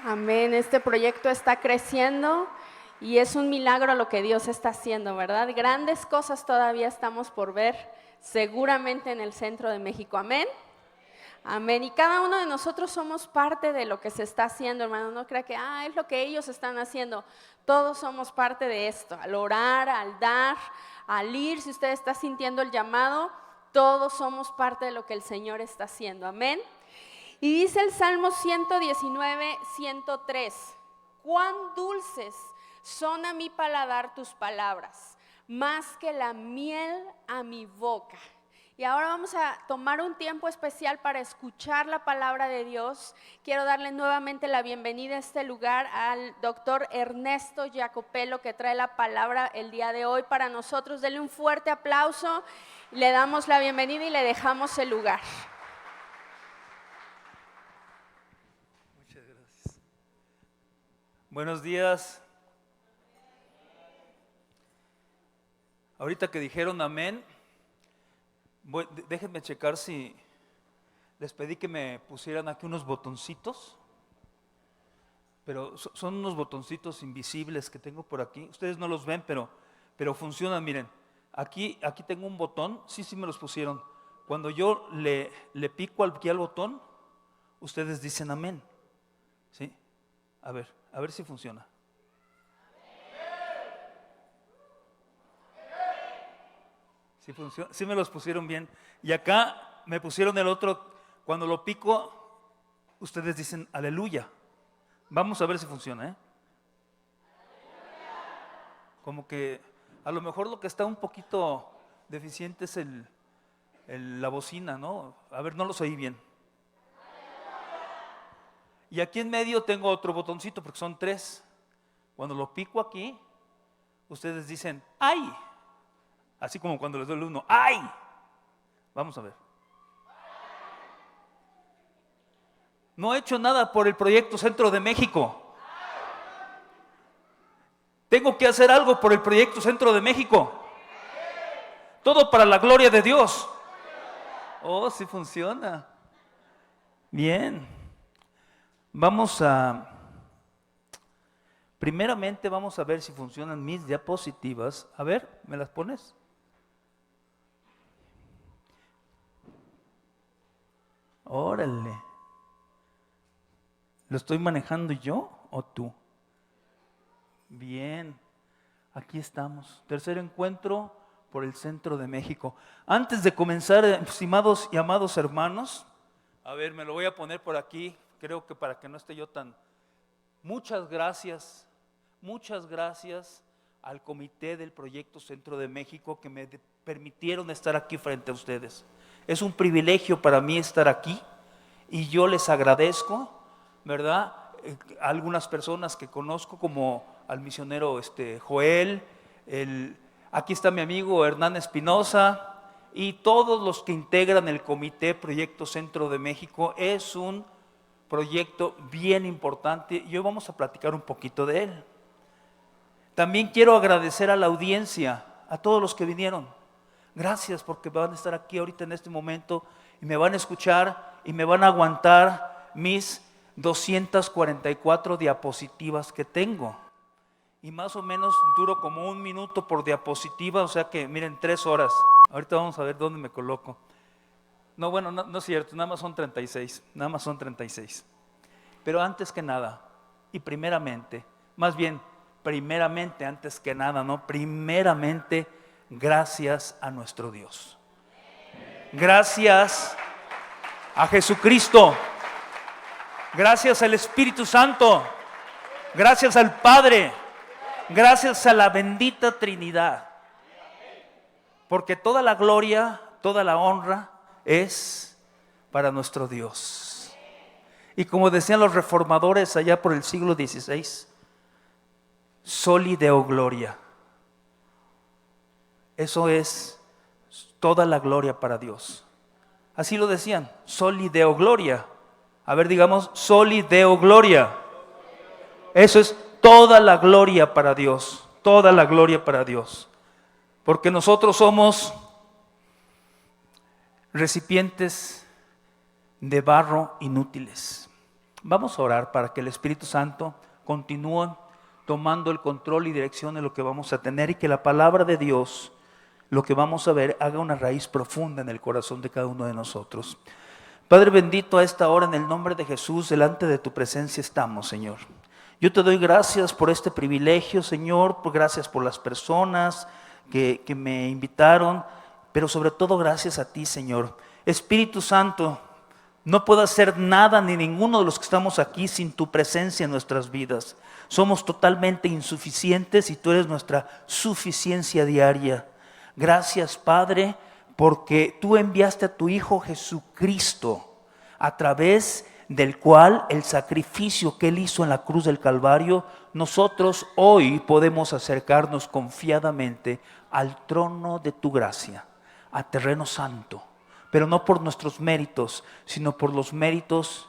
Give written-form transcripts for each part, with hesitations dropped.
Amén. Este proyecto está creciendo y es un milagro lo que Dios está haciendo, ¿verdad? Grandes cosas todavía estamos por ver, seguramente en el centro de México. Amén. Amén. Y cada uno de nosotros somos parte de lo que se está haciendo, hermano. No crea que es lo que ellos están haciendo. Todos somos parte de esto. Al orar, al dar, al ir, si usted está sintiendo el llamado, todos somos parte de lo que el Señor está haciendo. Amén. Y dice el Salmo 119, 103, cuán dulces son a mi paladar tus palabras, más que la miel a mi boca. Y ahora vamos a tomar un tiempo especial para escuchar la palabra de Dios. Quiero darle nuevamente la bienvenida a este lugar al doctor Ernesto Jacopello, que trae la palabra el día de hoy para nosotros. Denle un fuerte aplauso, le damos la bienvenida y le dejamos el lugar. Muchas gracias. Buenos días. Ahorita que dijeron amén, déjenme checar si les pedí que me pusieran aquí unos botoncitos, pero son unos botoncitos invisibles que tengo por aquí. Ustedes no los ven, pero funcionan. Miren, aquí tengo un botón, sí me los pusieron. Cuando yo le pico aquí al botón, ustedes dicen amén. ¿Sí? A ver si funciona. Sí funciona, sí me los pusieron bien. Y acá me pusieron el otro, cuando lo pico, ustedes dicen aleluya. Vamos a ver si funciona, ¿eh? Como que a lo mejor lo que está un poquito deficiente es la bocina, ¿no? A ver, no los oí bien. Y aquí en medio tengo otro botoncito porque son 3. Cuando lo pico aquí, ustedes dicen ¡ay! Así como cuando les doy el 1, ¡ay! Vamos a ver. No he hecho nada por el proyecto Centro de México. Tengo que hacer algo por el proyecto Centro de México. Todo para la gloria de Dios. Oh, sí funciona. Bien. Primeramente vamos a ver si funcionan mis diapositivas. A ver, ¿me las pones? Órale. ¿Lo estoy manejando yo o tú? Bien, aquí estamos. Tercer encuentro por el Centro de México. Antes de comenzar, estimados y amados hermanos, a ver, me lo voy a poner por aquí, creo que para que no esté yo tan... Muchas gracias al comité del Proyecto Centro de México que me permitieron estar aquí frente a ustedes. Es un privilegio para mí estar aquí y yo les agradezco, ¿verdad? A algunas personas que conozco, como al misionero Joel, aquí está mi amigo Hernán Espinosa y todos los que integran el comité Proyecto Centro de México. Es un proyecto bien importante y hoy vamos a platicar un poquito de él. También quiero agradecer a la audiencia, a todos los que vinieron. Gracias porque van a estar aquí ahorita en este momento y me van a escuchar y me van a aguantar mis 244 diapositivas que tengo. Y más o menos duro como 1 minuto por diapositiva, o sea que miren, 3 horas. Ahorita vamos a ver dónde me coloco. No, bueno, no es cierto, nada más son 36, Pero antes que nada, y primeramente, antes que nada, ¿no? Primeramente, gracias a nuestro Dios. Gracias a Jesucristo. Gracias al Espíritu Santo. Gracias al Padre. Gracias a la bendita Trinidad. Porque toda la gloria, toda la honra es para nuestro Dios. Y como decían los reformadores allá por el siglo XVI, soli Deo gloria. Eso es toda la gloria para Dios. Así lo decían, soli Deo gloria. A ver, digamos, soli Deo gloria. Eso es toda la gloria para Dios, toda la gloria para Dios. Porque nosotros somos recipientes de barro inútiles. Vamos a orar para que el Espíritu Santo continúe tomando el control y dirección de lo que vamos a tener y que la palabra de Dios, lo que vamos a ver, haga una raíz profunda en el corazón de cada uno de nosotros. Padre bendito, a esta hora en el nombre de Jesús, delante de tu presencia estamos, Señor. Yo te doy gracias por este privilegio, Señor, gracias por las personas que me invitaron, pero sobre todo gracias a ti, Señor. Espíritu Santo, no puedo hacer nada ni ninguno de los que estamos aquí sin tu presencia en nuestras vidas. Somos totalmente insuficientes y tú eres nuestra suficiencia diaria. Gracias, Padre, porque tú enviaste a tu Hijo Jesucristo, a través del cual el sacrificio que Él hizo en la cruz del Calvario, nosotros hoy podemos acercarnos confiadamente al trono de tu gracia, a terreno santo, pero no por nuestros méritos, sino por los méritos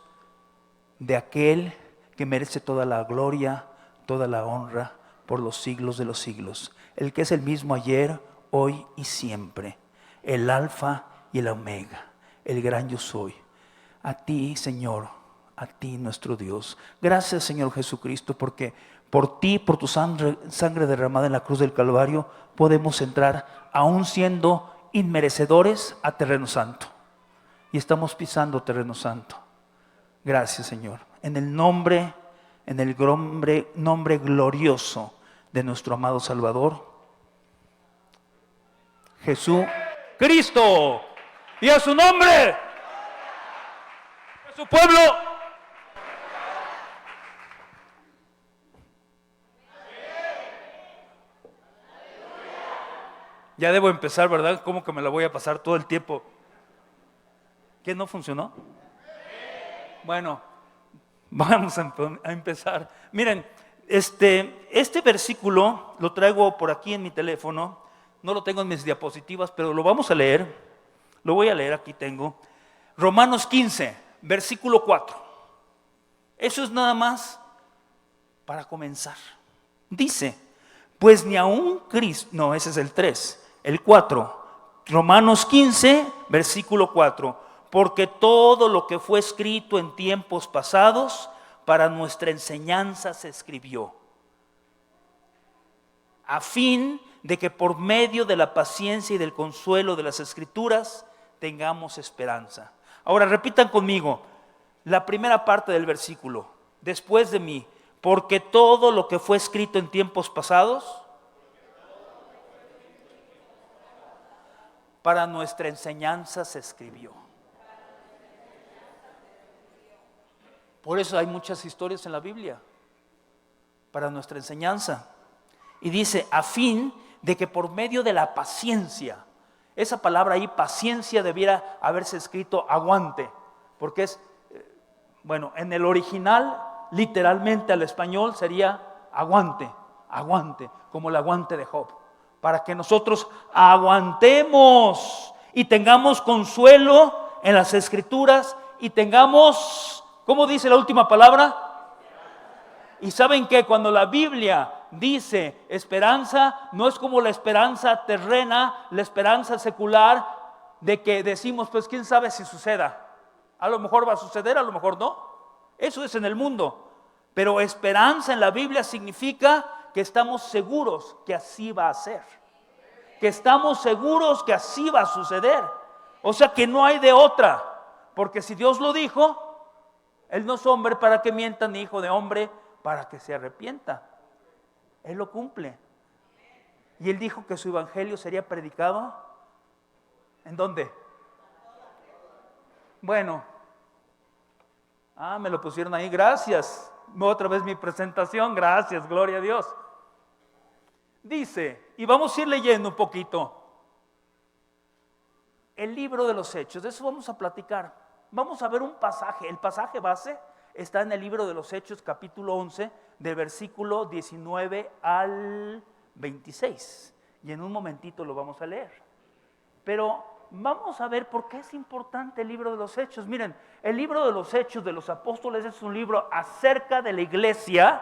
de aquel que merece toda la gloria, toda la honra por los siglos de los siglos, el que es el mismo ayer, hoy y siempre, el alfa y el omega, el gran yo soy. A ti, Señor, a ti, nuestro Dios. Gracias, Señor Jesucristo, porque por ti, por tu sangre derramada en la cruz del Calvario, podemos entrar, aún siendo inmerecedores, a terreno santo. Y estamos pisando terreno santo. Gracias, Señor. En el nombre glorioso de nuestro amado Salvador, Jesús Cristo. Y a su nombre, a su pueblo. Ya debo empezar, ¿verdad? ¿Cómo que me la voy a pasar todo el tiempo? ¿Qué no funcionó? Bueno, vamos a empezar. Miren, este versículo lo traigo por aquí en mi teléfono. No lo tengo en mis diapositivas, pero lo vamos a leer. Lo voy a leer, aquí tengo. Romanos 15, versículo 4. Eso es nada más para comenzar. Dice, pues ni aún Cristo, no, ese es el 3, el 4. Romanos 15, versículo 4. Porque todo lo que fue escrito en tiempos pasados, para nuestra enseñanza se escribió, a fin de que por medio de la paciencia y del consuelo de las Escrituras tengamos esperanza. Ahora repitan conmigo la primera parte del versículo, después de mí. Porque todo lo que fue escrito en tiempos pasados, para nuestra enseñanza se escribió. Por eso hay muchas historias en la Biblia, para nuestra enseñanza. Y dice, a fin de que por medio de la paciencia, esa palabra ahí, paciencia, debiera haberse escrito aguante, porque es, bueno, en el original, literalmente al español sería aguante, aguante, como el aguante de Job, para que nosotros aguantemos y tengamos consuelo en las Escrituras y tengamos, ¿cómo dice la última palabra? Y saben que cuando la Biblia dice esperanza, no es como la esperanza terrena, la esperanza secular, de que decimos, pues quién sabe si suceda. A lo mejor va a suceder, a lo mejor no. Eso es en el mundo. Pero esperanza en la Biblia significa que estamos seguros que así va a ser. Que estamos seguros que así va a suceder. O sea que no hay de otra. Porque si Dios lo dijo, Él no es hombre para que mienta, ni hijo de hombre para que se arrepienta. Él lo cumple. Y Él dijo que su evangelio sería predicado. ¿En dónde? Bueno. Me lo pusieron ahí, gracias. Otra vez mi presentación, gracias, gloria a Dios. Dice, y vamos a ir leyendo un poquito. El libro de los Hechos, de eso vamos a platicar. Vamos a ver un pasaje, el pasaje base está en el libro de los Hechos, capítulo 11, del versículo 19 al 26. Y en un momentito lo vamos a leer. Pero vamos a ver por qué es importante el libro de los Hechos. Miren, el libro de los Hechos de los Apóstoles es un libro acerca de la iglesia,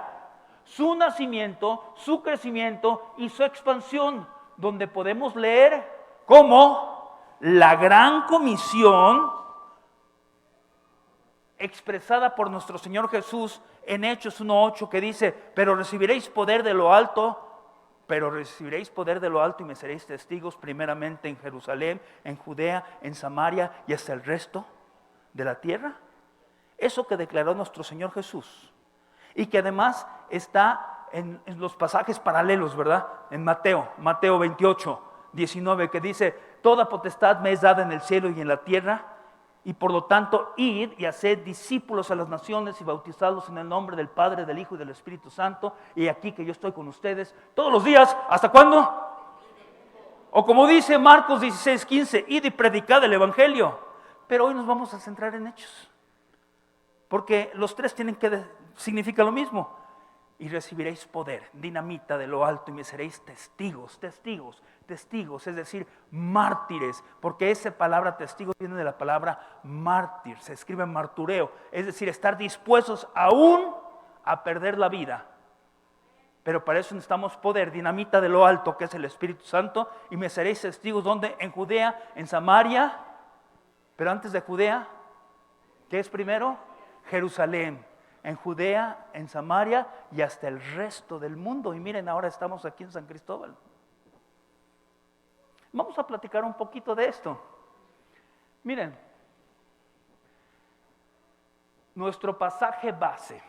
su nacimiento, su crecimiento y su expansión, donde podemos leer cómo la gran comisión expresada por nuestro Señor Jesús en Hechos 1:8, que dice: pero recibiréis poder de lo alto y me seréis testigos primeramente en Jerusalén, en Judea, en Samaria y hasta el resto de la tierra. Eso que declaró nuestro Señor Jesús, y que además está en los pasajes paralelos, ¿verdad? En Mateo 28:19, que dice: toda potestad me es dada en el cielo y en la tierra, y por lo tanto id y haced discípulos a las naciones y bautizadlos en el nombre del Padre, del Hijo y del Espíritu Santo, y aquí que yo estoy con ustedes todos los días. ¿Hasta cuándo? O como dice Marcos 16:15, id y predicad el Evangelio. Pero hoy nos vamos a centrar en Hechos, porque los tres significa lo mismo. Y recibiréis poder, dinamita de lo alto, y me seréis testigos, es decir, mártires, porque esa palabra testigo viene de la palabra mártir, se escribe martureo, es decir, estar dispuestos aún a perder la vida. Pero para eso necesitamos poder, dinamita de lo alto, que es el Espíritu Santo, y me seréis testigos, ¿dónde? En Judea, en Samaria, pero antes de Judea, ¿qué es primero? Jerusalén. En Judea, en Samaria y hasta el resto del mundo. Y miren, ahora estamos aquí en San Cristóbal. Vamos a platicar un poquito de esto. Miren, nuestro pasaje base,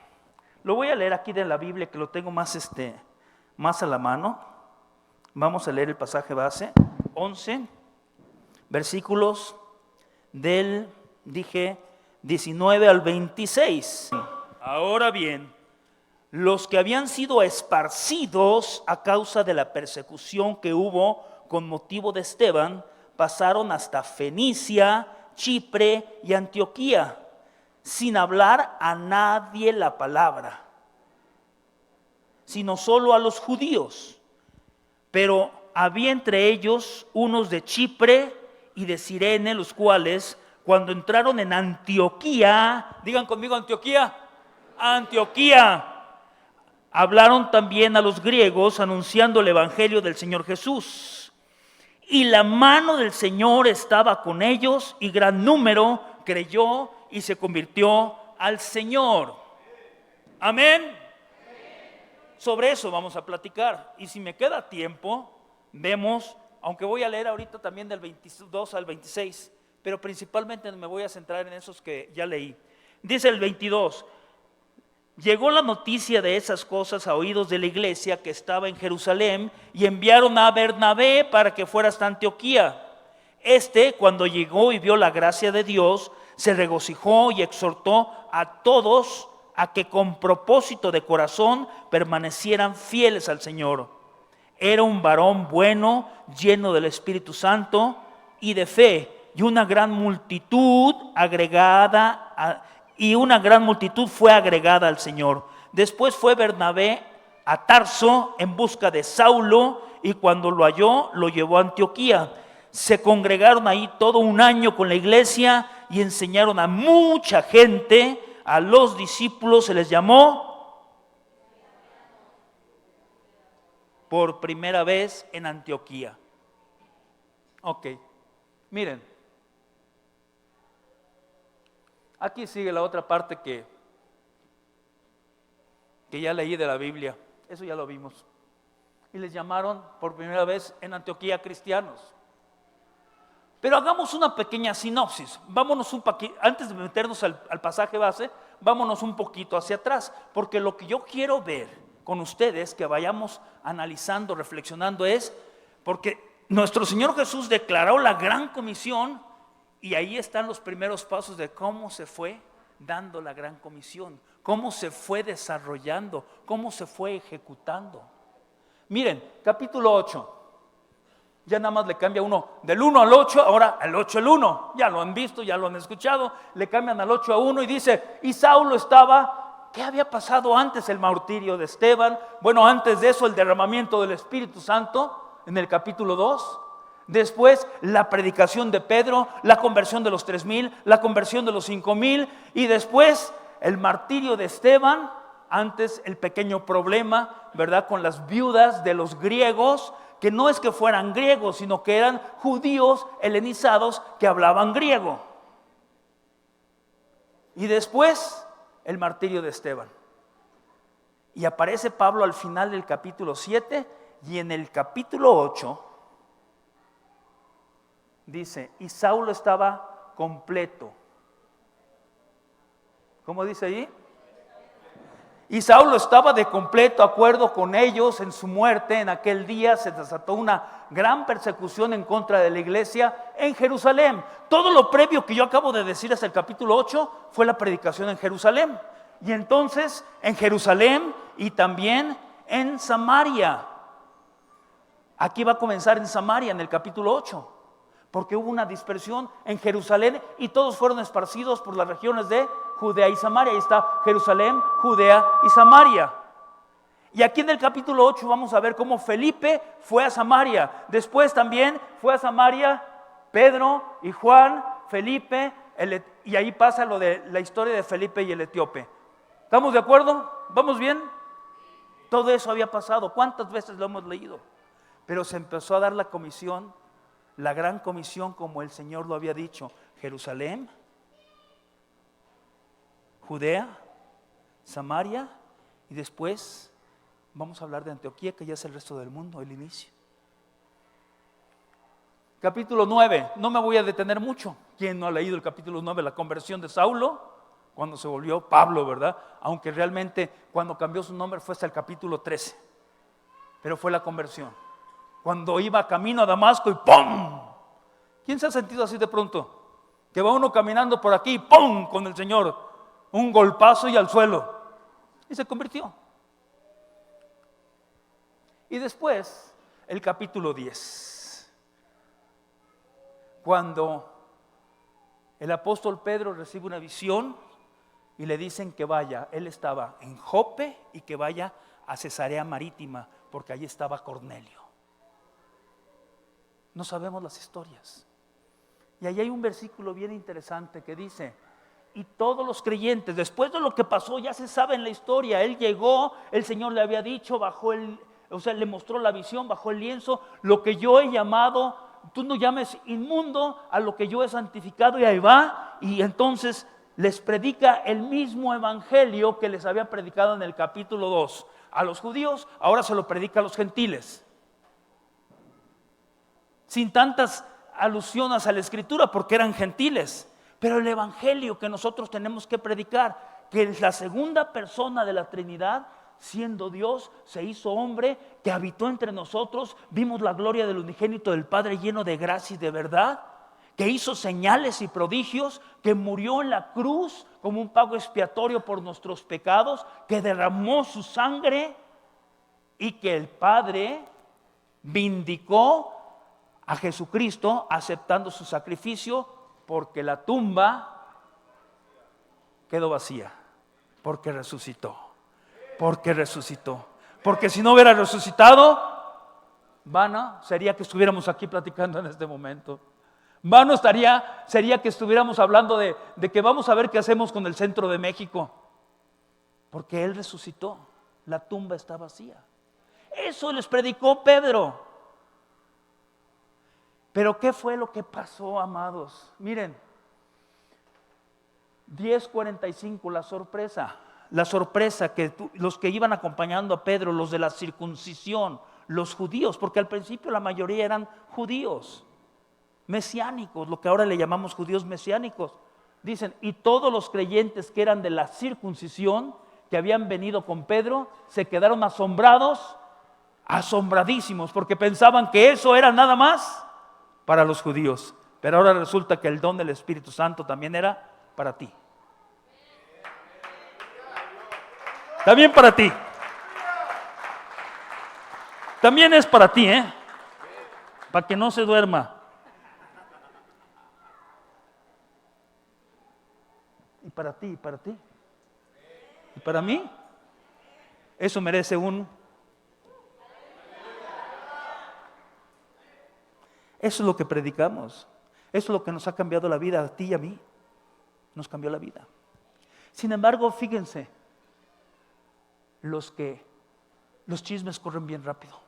lo voy a leer aquí de la Biblia, que lo tengo más a la mano. Vamos a leer el pasaje base, 11 versículos del, 19 al 26. Ahora bien, los que habían sido esparcidos a causa de la persecución que hubo con motivo de Esteban, pasaron hasta Fenicia, Chipre y Antioquía, sin hablar a nadie la palabra, sino solo a los judíos. Pero había entre ellos unos de Chipre y de Cirene, los cuales, cuando entraron en Antioquía, digan conmigo Antioquía, hablaron también a los griegos anunciando el evangelio del Señor Jesús. Y la mano del Señor estaba con ellos, y gran número creyó y se convirtió al Señor. Amén. Sobre eso vamos a platicar. Y si me queda tiempo, vemos, aunque voy a leer ahorita también del 22 al 26, pero principalmente me voy a centrar en esos que ya leí. Dice el 22: llegó la noticia de esas cosas a oídos de la iglesia que estaba en Jerusalén, y enviaron a Bernabé para que fuera hasta Antioquía. Cuando llegó y vio la gracia de Dios, se regocijó y exhortó a todos a que con propósito de corazón permanecieran fieles al Señor. Era un varón bueno, lleno del Espíritu Santo y de fe, y una gran multitud fue agregada al Señor. Después fue Bernabé a Tarso en busca de Saulo, y cuando lo halló, lo llevó a Antioquía. Se congregaron ahí todo un año con la iglesia y enseñaron a mucha gente. A los discípulos se les llamó por primera vez en Antioquía. Ok, miren. Aquí sigue la otra parte que ya leí de la Biblia. Eso ya lo vimos. Y les llamaron por primera vez en Antioquía cristianos. Pero hagamos una pequeña sinopsis. Vámonos antes de meternos al pasaje base, vámonos un poquito hacia atrás. Porque lo que yo quiero ver con ustedes, que vayamos analizando, reflexionando, es porque nuestro Señor Jesús declaró la gran comisión. Y ahí están los primeros pasos de cómo se fue dando la gran comisión, cómo se fue desarrollando, cómo se fue ejecutando. Miren, capítulo 8. Ya nada más le cambia uno del 1 al 8, ahora al 8 al 1. Ya lo han visto, ya lo han escuchado. Le cambian al 8 a 1 y dice: y Saulo estaba, ¿qué había pasado antes? El martirio de Esteban. Bueno, antes de eso el derramamiento del Espíritu Santo en el capítulo 2. Después la predicación de Pedro, la conversión de los 3,000, la conversión de los 5,000, y después el martirio de Esteban. Antes el pequeño problema, ¿verdad?, con las viudas de los griegos, que no es que fueran griegos, sino que eran judíos helenizados que hablaban griego. Y después el martirio de Esteban. Y aparece Pablo al final del capítulo 7 y en el capítulo 8 dice, y Saulo estaba completo. ¿Cómo dice ahí? Y Saulo estaba de completo acuerdo con ellos en su muerte. En aquel día se desató una gran persecución en contra de la iglesia en Jerusalén. Todo lo previo que yo acabo de decir hasta el capítulo 8 fue la predicación en Jerusalén. Y entonces en Jerusalén y también en Samaria. Aquí va a comenzar en Samaria en el capítulo 8. Porque hubo una dispersión en Jerusalén y todos fueron esparcidos por las regiones de Judea y Samaria. Ahí está Jerusalén, Judea y Samaria. Y aquí en el capítulo 8 vamos a ver cómo Felipe fue a Samaria. Después también fue a Samaria Pedro y Juan, Felipe, y ahí pasa lo de la historia de Felipe y el etíope. ¿Estamos de acuerdo? ¿Vamos bien? Todo eso había pasado. ¿Cuántas veces lo hemos leído? Pero se empezó a dar la comisión, la gran comisión, como el Señor lo había dicho: Jerusalén, Judea, Samaria, y después vamos a hablar de Antioquía, que ya es el resto del mundo, el inicio. Capítulo 9, no me voy a detener mucho. ¿Quién no ha leído el capítulo 9? La conversión de Saulo, cuando se volvió Pablo, ¿verdad? Aunque realmente cuando cambió su nombre fue hasta el capítulo 13, pero fue la conversión. Cuando iba camino a Damasco y ¡pum! ¿Quién se ha sentido así de pronto? Que va uno caminando por aquí y ¡pum! Con el Señor, un golpazo y al suelo. Y se convirtió. Y después, el capítulo 10. Cuando el apóstol Pedro recibe una visión y le dicen que vaya, él estaba en Jope, y que vaya a Cesarea Marítima, porque allí estaba Cornelio. No sabemos las historias. Y ahí hay un versículo bien interesante que dice: y todos los creyentes, después de lo que pasó, ya se sabe en la historia, él llegó, el Señor le había dicho, le mostró la visión, bajó el lienzo, lo que yo he llamado, tú no llames inmundo a lo que yo he santificado, y ahí va, y entonces les predica el mismo evangelio que les había predicado en el capítulo 2 a los judíos, ahora se lo predica a los gentiles. Sin tantas alusiones a la escritura, porque eran gentiles. Pero el evangelio que nosotros tenemos que predicar, que es la segunda persona de la Trinidad, siendo Dios, se hizo hombre, que habitó entre nosotros, vimos la gloria del unigénito del Padre, lleno de gracia y de verdad, que hizo señales y prodigios, que murió en la cruz como un pago expiatorio por nuestros pecados, que derramó su sangre, y que el Padre vindicó a Jesucristo aceptando su sacrificio, porque la tumba quedó vacía, porque resucitó. Porque si no hubiera resucitado, vano sería que estuviéramos aquí platicando en este momento. Vano sería que estuviéramos hablando de que vamos a ver qué hacemos con el centro de México, porque Él resucitó, la tumba está vacía. Eso les predicó Pedro. Pero ¿qué fue lo que pasó, amados? Miren, 10:45, la sorpresa que los que iban acompañando a Pedro, los de la circuncisión, los judíos, porque al principio la mayoría eran judíos mesiánicos, lo que ahora le llamamos judíos mesiánicos. Dicen, y todos los creyentes que eran de la circuncisión, que habían venido con Pedro, se quedaron asombradísimos, porque pensaban que eso era nada más para los judíos, pero ahora resulta que el don del Espíritu Santo también era para ti. También para ti. También es para ti, para que no se duerma. Y para ti, y para ti. Y para mí, eso merece Eso es lo que predicamos. Eso es lo que nos ha cambiado la vida a ti y a mí. Nos cambió la vida. Sin embargo, fíjense, los chismes corren bien rápido.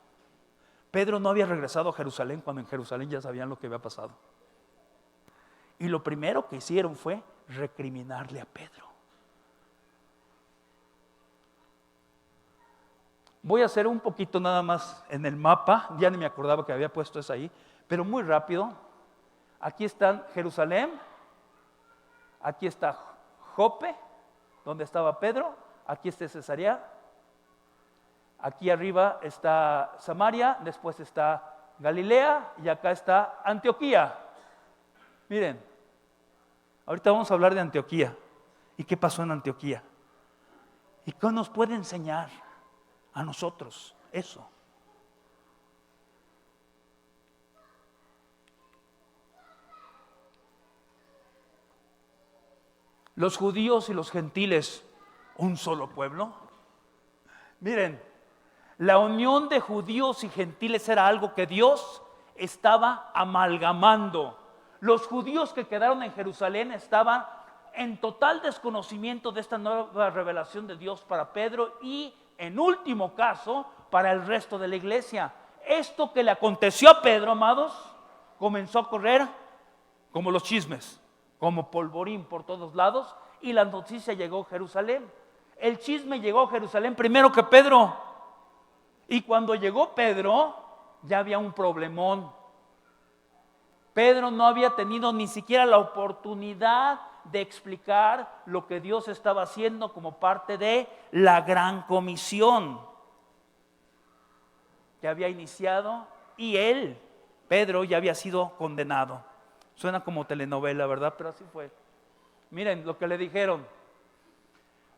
Pedro no había regresado a Jerusalén cuando en Jerusalén ya sabían lo que había pasado. Y lo primero que hicieron fue recriminarle a Pedro. Voy a hacer un poquito nada más en el mapa, ya ni me acordaba que había puesto eso ahí, pero muy rápido. Aquí está Jerusalén, aquí está Jope, donde estaba Pedro, aquí está Cesarea, aquí arriba está Samaria, después está Galilea y acá está Antioquía. Miren, ahorita vamos a hablar de Antioquía y qué pasó en Antioquía y qué nos puede enseñar a nosotros eso. Los judíos y los gentiles, un solo pueblo. Miren, la unión de judíos y gentiles era algo que Dios estaba amalgamando. Los judíos que quedaron en Jerusalén estaban en total desconocimiento de esta nueva revelación de Dios para Pedro y, en último caso, para el resto de la iglesia. Esto que le aconteció a Pedro, amados, comenzó a correr como los chismes, como polvorín por todos lados, y la noticia llegó a Jerusalén. El chisme llegó a Jerusalén primero que Pedro. Y cuando llegó Pedro, ya había un problemón. Pedro no había tenido ni siquiera la oportunidad de explicar lo que Dios estaba haciendo como parte de la gran comisión que había iniciado, y él, Pedro, ya había sido condenado. Suena como telenovela, ¿verdad? Pero así fue. Miren lo que le dijeron.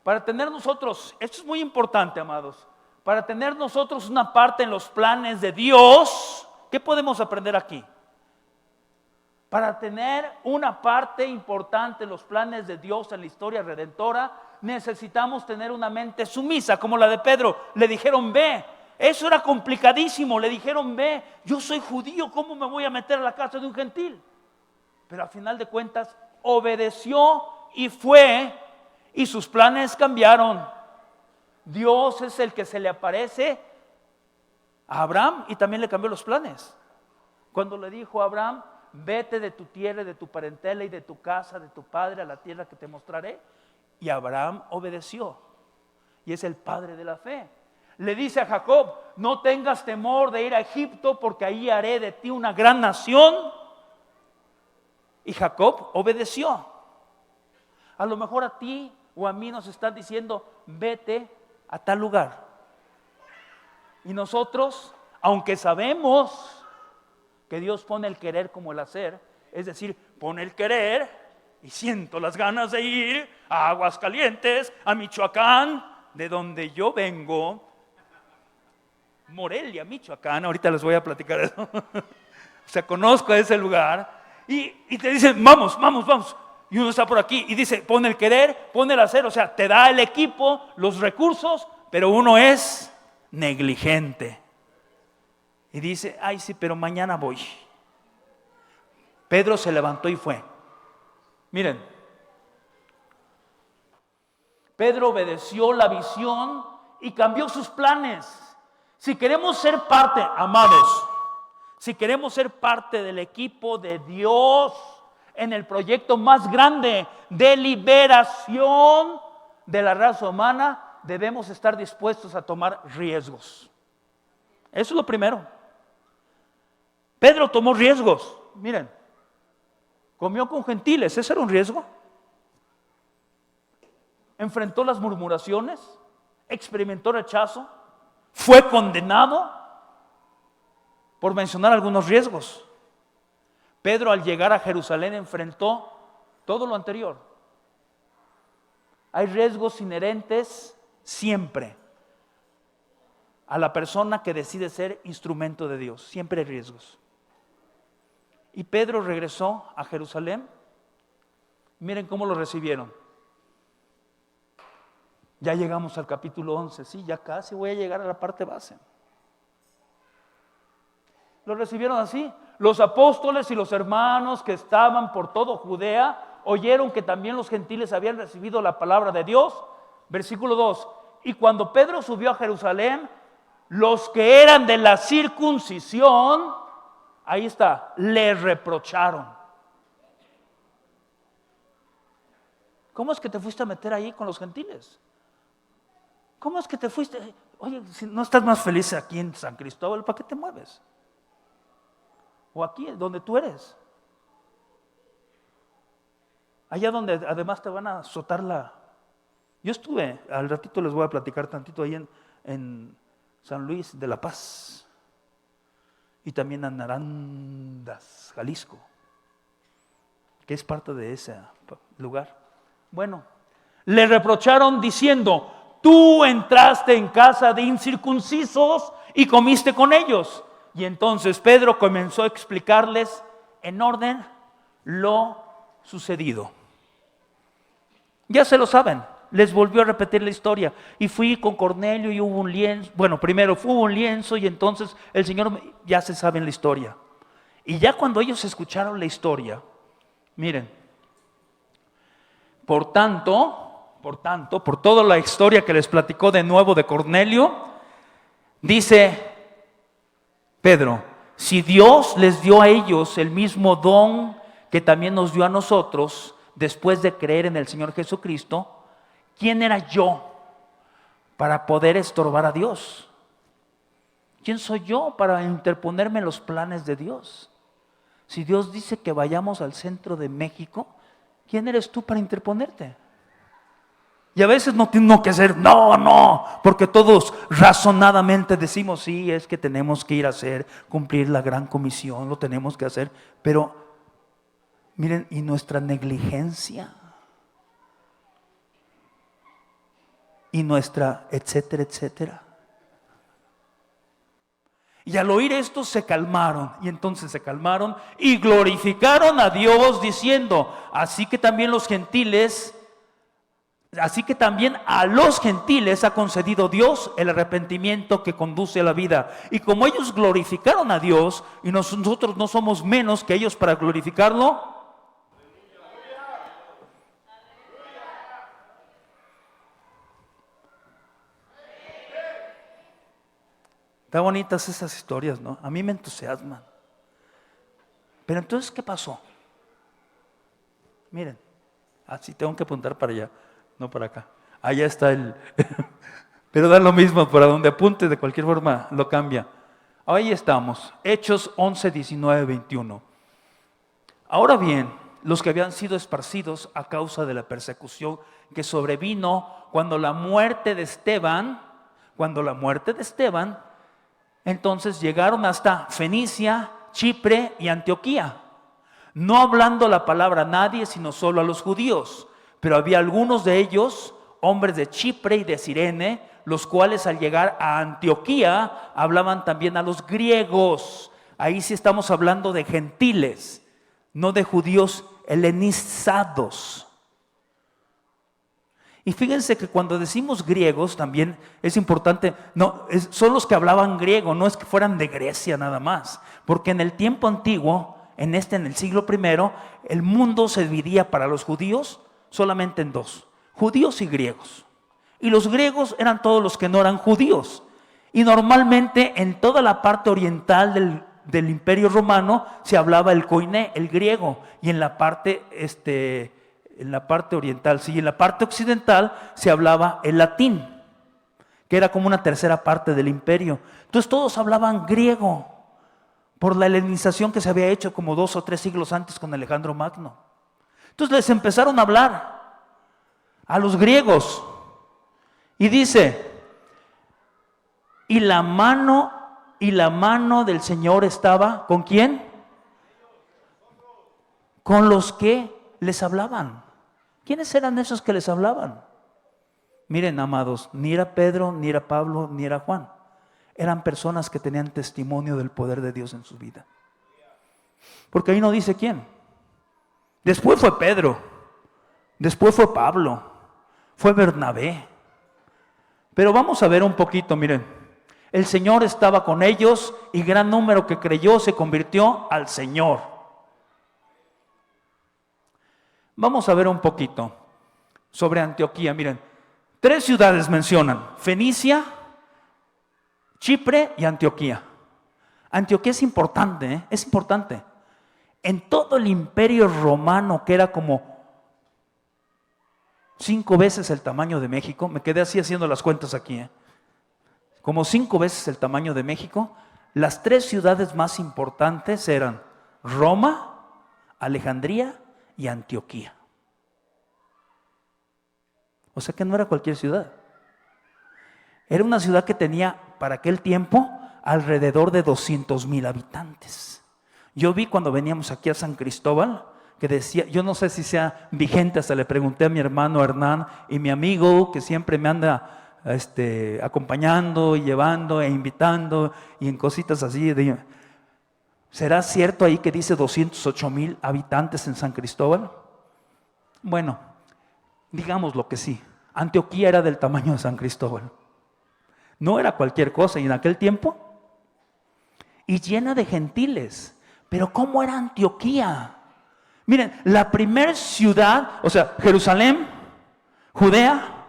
Para tener nosotros, esto es muy importante, amados, para tener nosotros una parte en los planes de Dios, ¿qué podemos aprender aquí? Para tener una parte importante en los planes de Dios en la historia redentora, necesitamos tener una mente sumisa, como la de Pedro. Le dijeron, ve. Eso era complicadísimo. Le dijeron, ve, yo soy judío, ¿cómo me voy a meter a la casa de un gentil? Pero al final de cuentas, obedeció y fue, y sus planes cambiaron. Dios es el que se le aparece a Abraham y también le cambió los planes. Cuando le dijo a Abraham, vete de tu tierra, de tu parentela y de tu casa, de tu padre, a la tierra que te mostraré. Y Abraham obedeció. Y es el padre de la fe. Le dice a Jacob, no tengas temor de ir a Egipto, porque ahí haré de ti una gran nación. Y Jacob obedeció. A lo mejor a ti o a mí nos están diciendo, vete a tal lugar. Y nosotros, aunque sabemos que Dios pone el querer como el hacer, es decir, pone el querer y siento las ganas de ir a Aguascalientes, a Michoacán, de donde yo vengo, Morelia, Michoacán, ahorita les voy a platicar eso. O sea, conozco ese lugar y te dicen, vamos. Y uno está por aquí y dice, pone el querer, pone el hacer, o sea, te da el equipo, los recursos, pero uno es negligente. Y dice, ay sí, pero mañana voy. Pedro se levantó y fue. Miren, Pedro obedeció la visión y cambió sus planes. Si queremos ser parte, amados, si queremos ser parte del equipo de Dios en el proyecto más grande de liberación de la raza humana, debemos estar dispuestos a tomar riesgos. Eso es lo primero. Pedro tomó riesgos. Miren, comió con gentiles, ese era un riesgo. Enfrentó las murmuraciones, experimentó rechazo, fue condenado, por mencionar algunos riesgos. Pedro, al llegar a Jerusalén, enfrentó todo lo anterior. Hay riesgos inherentes siempre a la persona que decide ser instrumento de Dios. Siempre hay riesgos. Y Pedro regresó a Jerusalén. Miren cómo lo recibieron. Ya llegamos al capítulo 11, sí, ya casi voy a llegar a la parte base. Lo recibieron así. Los apóstoles y los hermanos que estaban por todo Judea oyeron que también los gentiles habían recibido la palabra de Dios. Versículo 2. Y cuando Pedro subió a Jerusalén, los que eran de la circuncisión, ahí está, le reprocharon. ¿Cómo es que te fuiste a meter ahí con los gentiles? ¿Cómo es que te fuiste? Oye, si no estás más feliz aquí en San Cristóbal, ¿para qué te mueves? O aquí, donde tú eres. Allá donde además te van a azotar la... Yo estuve, al ratito les voy a platicar tantito ahí en San Luis de la Paz. Y también en Arandas, Jalisco, que es parte de ese lugar. Bueno, le reprocharon diciendo: tú entraste en casa de incircuncisos y comiste con ellos. Y entonces Pedro comenzó a explicarles en orden lo sucedido. Ya se lo saben, les volvió a repetir la historia. Y fui con Cornelio y hubo un lienzo. Bueno, primero hubo un lienzo y entonces el Señor, ya se saben la historia. Y ya cuando ellos escucharon la historia, miren, por toda la historia que les platicó de nuevo de Cornelio, dice Pedro: si Dios les dio a ellos el mismo don que también nos dio a nosotros después de creer en el Señor Jesucristo, ¿quién era yo para poder estorbar a Dios? ¿Quién soy yo para interponerme en los planes de Dios? Si Dios dice que vayamos al centro de México, ¿quién eres tú para interponerte? Y a veces no tengo que hacer, no, porque todos razonadamente decimos, sí, es que tenemos que ir a cumplir la gran comisión, lo tenemos que hacer. Pero miren, y nuestra negligencia, y nuestra etcétera, etcétera. Y al oír esto se calmaron, y entonces se calmaron y glorificaron a Dios diciendo: así que también a los gentiles ha concedido Dios el arrepentimiento que conduce a la vida. Y como ellos glorificaron a Dios, y nosotros no somos menos que ellos para glorificarlo, está bonitas esas historias, ¿no? A mí me entusiasman. Pero entonces, ¿qué pasó? Miren, así tengo que apuntar para allá, no para acá. Allá está pero da lo mismo, para donde apunte de cualquier forma lo cambia. Ahí estamos, Hechos 11, 19, 21. Ahora bien, los que habían sido esparcidos a causa de la persecución que sobrevino cuando la muerte de Esteban, entonces llegaron hasta Fenicia, Chipre y Antioquía, no hablando la palabra a nadie, sino solo a los judíos. Pero había algunos de ellos, hombres de Chipre y de Cirene, los cuales al llegar a Antioquía hablaban también a los griegos. Ahí sí estamos hablando de gentiles, no de judíos helenizados. Y fíjense que cuando decimos griegos también es importante, son los que hablaban griego, no es que fueran de Grecia nada más, porque en el tiempo antiguo, en el siglo I, el mundo se dividía para los judíos solamente en dos: judíos y griegos. Y los griegos eran todos los que no eran judíos. Y normalmente en toda la parte oriental del Imperio Romano se hablaba el koiné, el griego, y en la parte oriental, sí, en la parte occidental se hablaba el latín, que era como una tercera parte del imperio. Entonces todos hablaban griego por la helenización que se había hecho como 2 o 3 siglos antes con Alejandro Magno. Entonces les empezaron a hablar a los griegos y dice: y la mano del Señor estaba ¿con quién? Con los que les hablaban. ¿Quiénes eran esos que les hablaban? Miren, amados, ni era Pedro, ni era Pablo, ni era Juan. Eran personas que tenían testimonio del poder de Dios en su vida. Porque ahí no dice quién. Después fue Pedro, después fue Pablo, fue Bernabé. Pero vamos a ver un poquito, miren. El Señor estaba con ellos y gran número que creyó se convirtió al Señor. Vamos a ver un poquito sobre Antioquía. Miren, 3 ciudades mencionan: Fenicia, Chipre y Antioquía. Antioquía es importante, es importante. En todo el imperio romano, que era como 5 veces el tamaño de México. Me quedé así haciendo las cuentas aquí, como 5 veces el tamaño de México. Las 3 ciudades más importantes eran Roma, Alejandría y Antioquía. O sea que no era cualquier ciudad. Era una ciudad que tenía para aquel tiempo alrededor de 200,000 habitantes. Yo vi cuando veníamos aquí a San Cristóbal que decía, yo no sé si sea vigente, hasta le pregunté a mi hermano Hernán y mi amigo que siempre me anda acompañando y llevando e invitando y en cositas así. ¿Será cierto ahí que dice 208,000 habitantes en San Cristóbal? Bueno, digamos lo que sí. Antioquía era del tamaño de San Cristóbal. No era cualquier cosa y en aquel tiempo, y llena de gentiles. Pero ¿cómo era Antioquía? Miren, la primer ciudad, o sea, Jerusalén, Judea,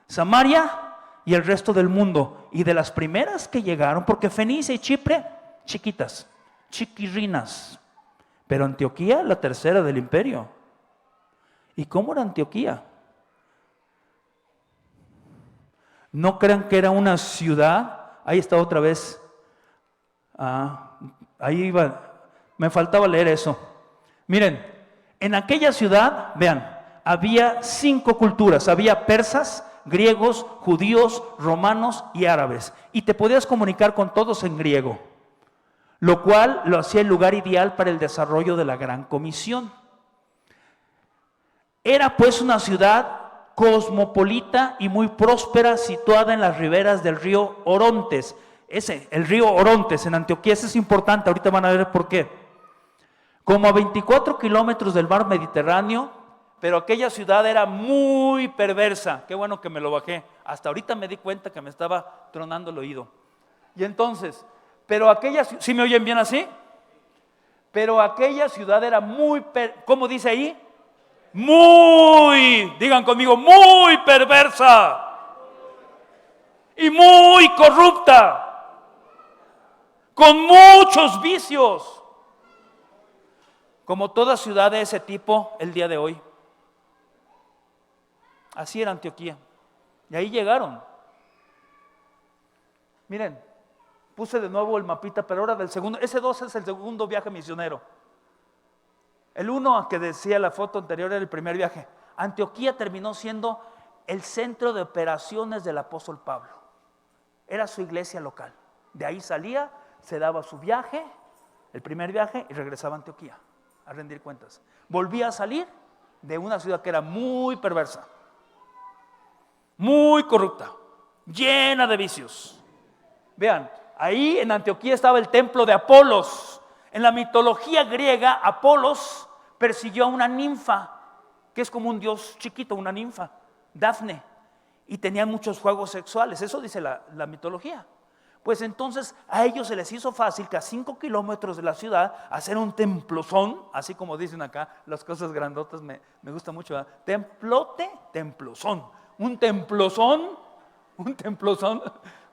Samaria y el resto del mundo. Y de las primeras que llegaron, porque Fenicia y Chipre, chiquitas, chiquirrinas. Pero Antioquía, la tercera del imperio. ¿Y cómo era Antioquía? No crean que era una ciudad. Ahí está otra vez. Ahí iba. Me faltaba leer eso. Miren, en aquella ciudad, vean, había 5 culturas. Había persas, griegos, judíos, romanos y árabes. Y te podías comunicar con todos en griego, lo cual lo hacía el lugar ideal para el desarrollo de la Gran Comisión. Era pues una ciudad cosmopolita y muy próspera, situada en las riberas del río Orontes. El río Orontes en Antioquía, ese es importante, ahorita van a ver por qué. Como a 24 kilómetros del mar Mediterráneo, pero aquella ciudad era muy perversa. Qué bueno que me lo bajé. Hasta ahorita me di cuenta que me estaba tronando el oído. Y entonces, ¿sí me oyen bien así? Pero aquella ciudad era ¿cómo dice ahí? Digan conmigo, muy perversa y muy corrupta, con muchos vicios, como toda ciudad de ese tipo el día de hoy. Así era Antioquía, y ahí llegaron. Miren, puse de nuevo el mapita, pero ahora del segundo, ese 2 es el segundo viaje misionero. El 1 que decía la foto anterior era el primer viaje. Antioquía terminó siendo el centro de operaciones del apóstol Pablo. Era su iglesia local. De ahí salía, se daba su viaje, el primer viaje, y regresaba a Antioquía a rendir cuentas. Volvía a salir de una ciudad que era muy perversa, muy corrupta, llena de vicios. Vean, ahí en Antioquía estaba el templo de Apolos. En la mitología griega, Apolos persiguió a una ninfa, que es como un dios chiquito, una ninfa, Dafne, y tenían muchos juegos sexuales. Eso dice la mitología. Pues entonces a ellos se les hizo fácil que a 5 kilómetros de la ciudad hacer un templozón, así como dicen acá, las cosas grandotas me gusta mucho, ¿verdad? Templote, templozón. Un templozón.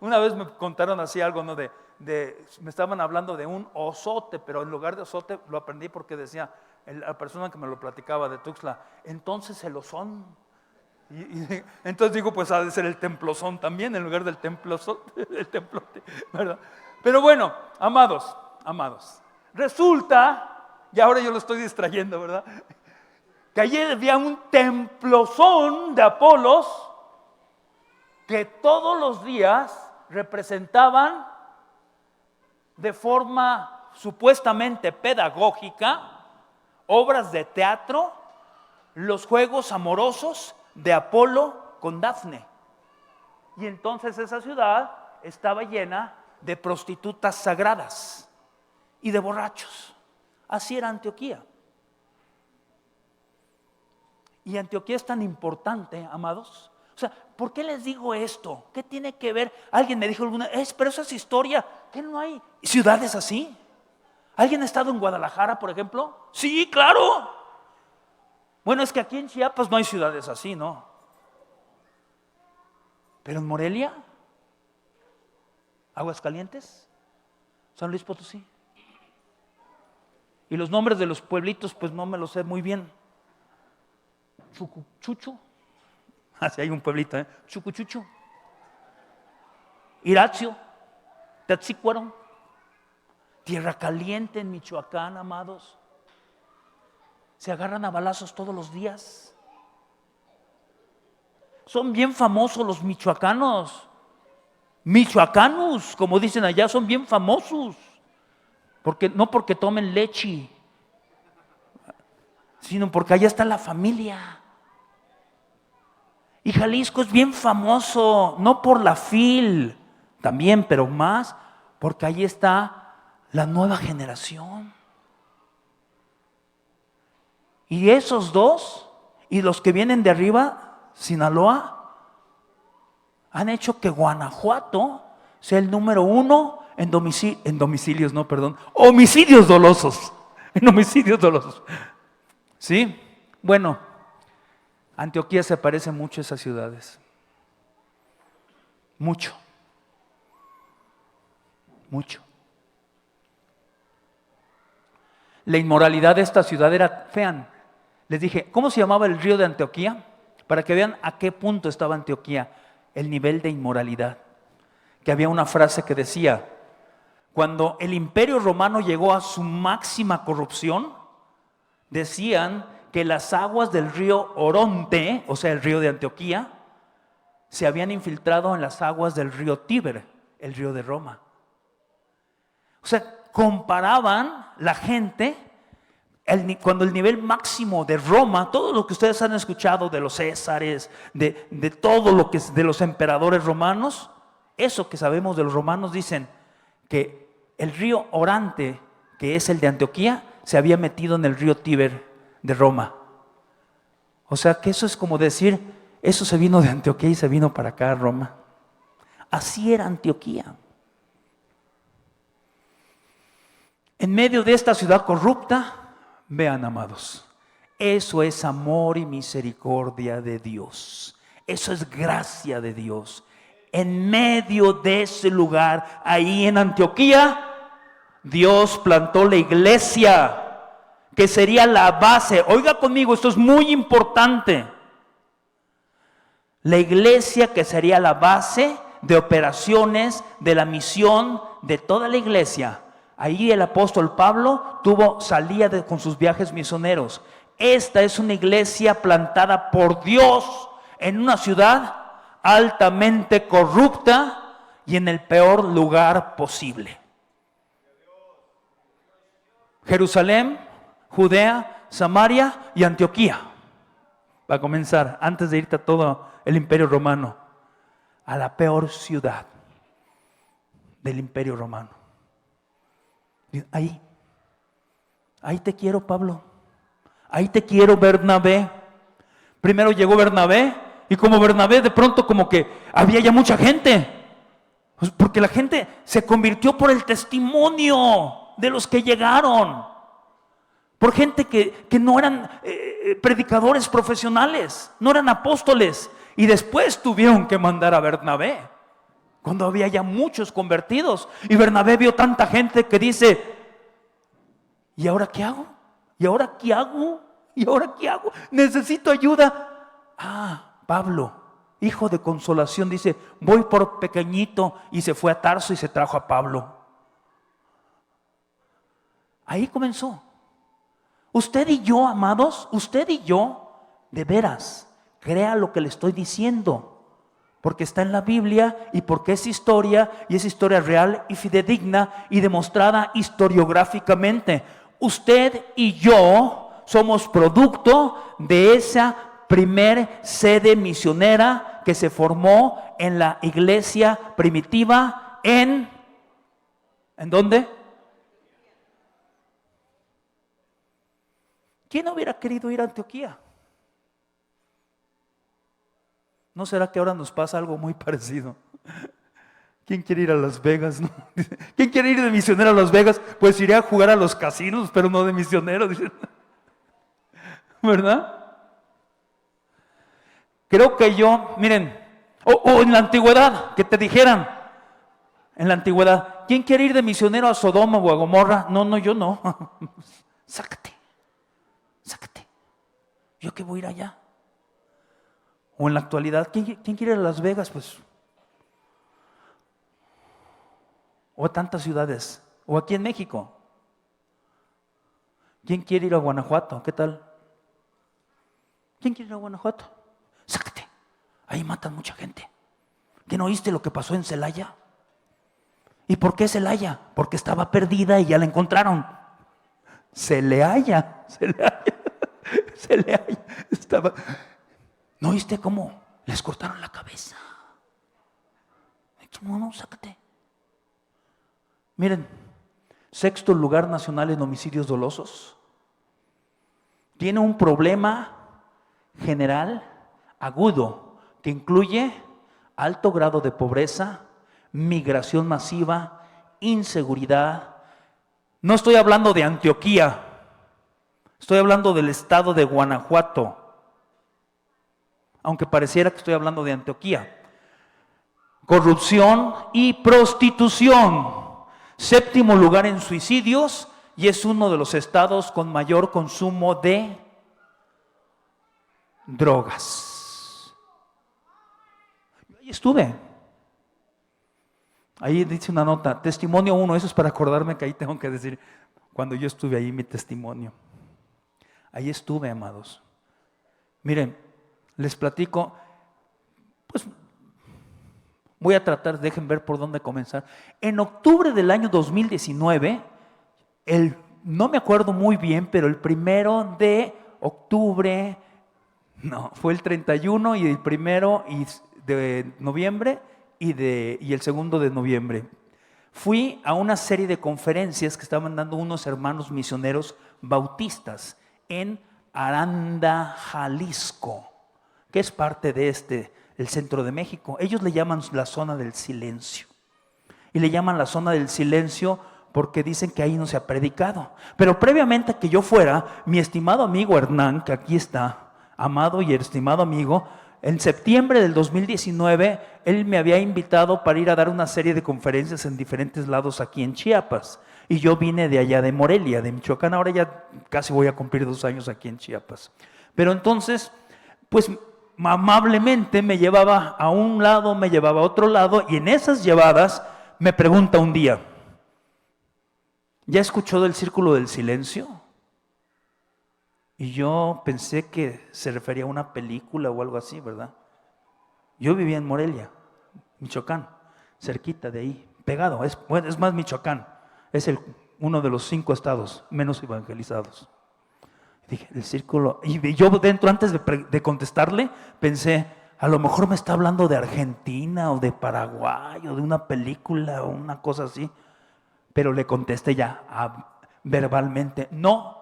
Una vez me contaron así algo, ¿no? Me estaban hablando de un osote, pero en lugar de osote lo aprendí porque decía la persona que me lo platicaba de Tuxtla, entonces el osón. Entonces digo, pues ha de ser el templozón también en lugar del el templote, ¿verdad? Pero bueno, amados, resulta, y ahora yo lo estoy distrayendo, ¿verdad? Que ayer había un templozón de Apolos que todos los días representaban de forma supuestamente pedagógica obras de teatro, los juegos amorosos de Apolo con Dafne. Y entonces esa ciudad estaba llena de prostitutas sagradas y de borrachos. Así era Antioquía. Y Antioquía es tan importante, amados. O sea, ¿por qué les digo esto? ¿Qué tiene que ver? Alguien me dijo alguna vez, pero eso es historia. ¿Qué no hay ciudades así? ¿Alguien ha estado en Guadalajara, por ejemplo? Sí, claro. Bueno, es que aquí en Chiapas no hay ciudades así, ¿no? Pero en Morelia, Aguascalientes, San Luis Potosí. Y los nombres de los pueblitos, pues no me los sé muy bien. Chucho, Así hay un pueblito, Chucuchucho, Iracio, Tatzícuaro, Tierra Caliente en Michoacán, amados. Se agarran a balazos todos los días. Son bien famosos los michoacanos. Michoacanos, como dicen allá, son bien famosos. No porque tomen leche, sino porque allá está la familia. Y Jalisco es bien famoso, no por la FIL, también, pero más porque ahí está la nueva generación. Y esos dos, y los que vienen de arriba, Sinaloa, han hecho que Guanajuato sea el número 1 homicidios dolosos. En homicidios dolosos. ¿Sí? Bueno, Antioquía se parece mucho a esas ciudades. Mucho. La inmoralidad de esta ciudad era, vean, les dije, ¿cómo se llamaba el río de Antioquía? Para que vean a qué punto estaba Antioquía, el nivel de inmoralidad. Que había una frase que decía, cuando el Imperio Romano llegó a su máxima corrupción, decían que las aguas del río Oronte, o sea, el río de Antioquía, se habían infiltrado en las aguas del río Tíber, el río de Roma. O sea, comparaban la gente cuando el nivel máximo de Roma, todo lo que ustedes han escuchado de los césares, de todo lo que es de los emperadores romanos, eso que sabemos de los romanos, dicen que el río Orante, que es el de Antioquía, se había metido en el río Tíber de Roma. O sea que eso es como decir, eso se vino de Antioquía y se vino para acá a Roma. Así era Antioquía. En medio de esta ciudad corrupta, vean, amados, eso es amor y misericordia de Dios. Eso es gracia de Dios. En medio de ese lugar, ahí en Antioquía, Dios plantó la iglesia, que sería la base. Oiga conmigo, esto es muy importante. La iglesia que sería la base de operaciones, de la misión de toda la iglesia. Ahí el apóstol Pablo salía con sus viajes misioneros. Esta es una iglesia plantada por Dios en una ciudad altamente corrupta y en el peor lugar posible. Jerusalén, Judea, Samaria y Antioquía. Va a comenzar, antes de irte a todo el Imperio Romano, a la peor ciudad del Imperio Romano. Ahí te quiero, Pablo. Ahí te quiero, Bernabé. Primero llegó Bernabé y como Bernabé de pronto como que había ya mucha gente. Pues porque la gente se convirtió por el testimonio de los que llegaron. Por gente que no eran predicadores profesionales, no eran apóstoles. Y después tuvieron que mandar a Bernabé, cuando había ya muchos convertidos. Y Bernabé vio tanta gente que dice, ¿y ahora qué hago? ¿Y ahora qué hago? ¿Y ahora qué hago? Necesito ayuda. Pablo, hijo de consolación, dice, voy por pequeñito. Y se fue a Tarso y se trajo a Pablo. Ahí comenzó. Usted y yo, amados, usted y yo, de veras, crea lo que le estoy diciendo. Porque está en la Biblia y porque es historia, y es historia real y fidedigna y demostrada historiográficamente. Usted y yo somos producto de esa primer sede misionera que se formó en la iglesia primitiva ¿en dónde? ¿Quién hubiera querido ir a Antioquía? ¿No será que ahora nos pasa algo muy parecido? ¿Quién quiere ir a Las Vegas? ¿No? ¿Quién quiere ir de misionero a Las Vegas? Pues iría a jugar a los casinos, pero no de misionero. ¿Verdad? Creo que miren, o en la antigüedad, que te dijeran, en la antigüedad, ¿quién quiere ir de misionero a Sodoma o a Gomorra? No, yo no. Sácate. ¿Yo qué voy a ir allá? O en la actualidad, ¿quién quiere ir a Las Vegas? Pues, o a tantas ciudades, o aquí en México. ¿Quién quiere ir a Guanajuato? ¿Qué tal? ¿Quién quiere ir a Guanajuato? Sácate, ahí matan mucha gente. ¿Qué no oíste lo que pasó en Celaya? ¿Y por qué Celaya? Porque estaba perdida y ya la encontraron. Se le halla. Estaba. ¿No oíste cómo les cortaron la cabeza? No, sácate. Miren, 6º lugar nacional en homicidios dolosos. Tiene un problema general agudo que incluye alto grado de pobreza, migración masiva, inseguridad. No estoy hablando de Antioquía, estoy hablando del estado de Guanajuato, aunque pareciera que estoy hablando de Antioquía. Corrupción y prostitución. 7º lugar en suicidios y es uno de los estados con mayor consumo de drogas. Ahí estuve. Ahí dice una nota, testimonio 1, eso es para acordarme que ahí tengo que decir, cuando yo estuve ahí mi testimonio. Ahí estuve, amados. Miren, les platico, pues voy a tratar, dejen ver por dónde comenzar. En octubre del año 2019, no me acuerdo muy bien, pero el 1 de octubre, no, fue el 31 y el 1 de noviembre y el 2 de noviembre. Fui a una serie de conferencias que estaban dando unos hermanos misioneros bautistas en Aranda, Jalisco, que es parte de el centro de México. Ellos le llaman la zona del silencio. Y le llaman la zona del silencio porque dicen que ahí no se ha predicado. Pero previamente a que yo fuera, mi estimado amigo Hernán, que aquí está, amado y estimado amigo, en septiembre del 2019, él me había invitado para ir a dar una serie de conferencias en diferentes lados aquí en Chiapas. Y yo vine de allá de Morelia, de Michoacán. Ahora ya casi voy a cumplir 2 años aquí en Chiapas. Pero entonces, pues amablemente me llevaba a un lado, me llevaba a otro lado, y en esas llevadas me pregunta un día, ¿ya escuchó del círculo del silencio? Y yo pensé que se refería a una película o algo así, ¿verdad? Yo vivía en Morelia, Michoacán, cerquita de ahí, pegado, es más Michoacán, es uno de los 5 estados menos evangelizados. Dije, el círculo, y yo dentro, antes de contestarle, pensé, a lo mejor me está hablando de Argentina o de Paraguay o de una película o una cosa así, pero le contesté ya verbalmente, no.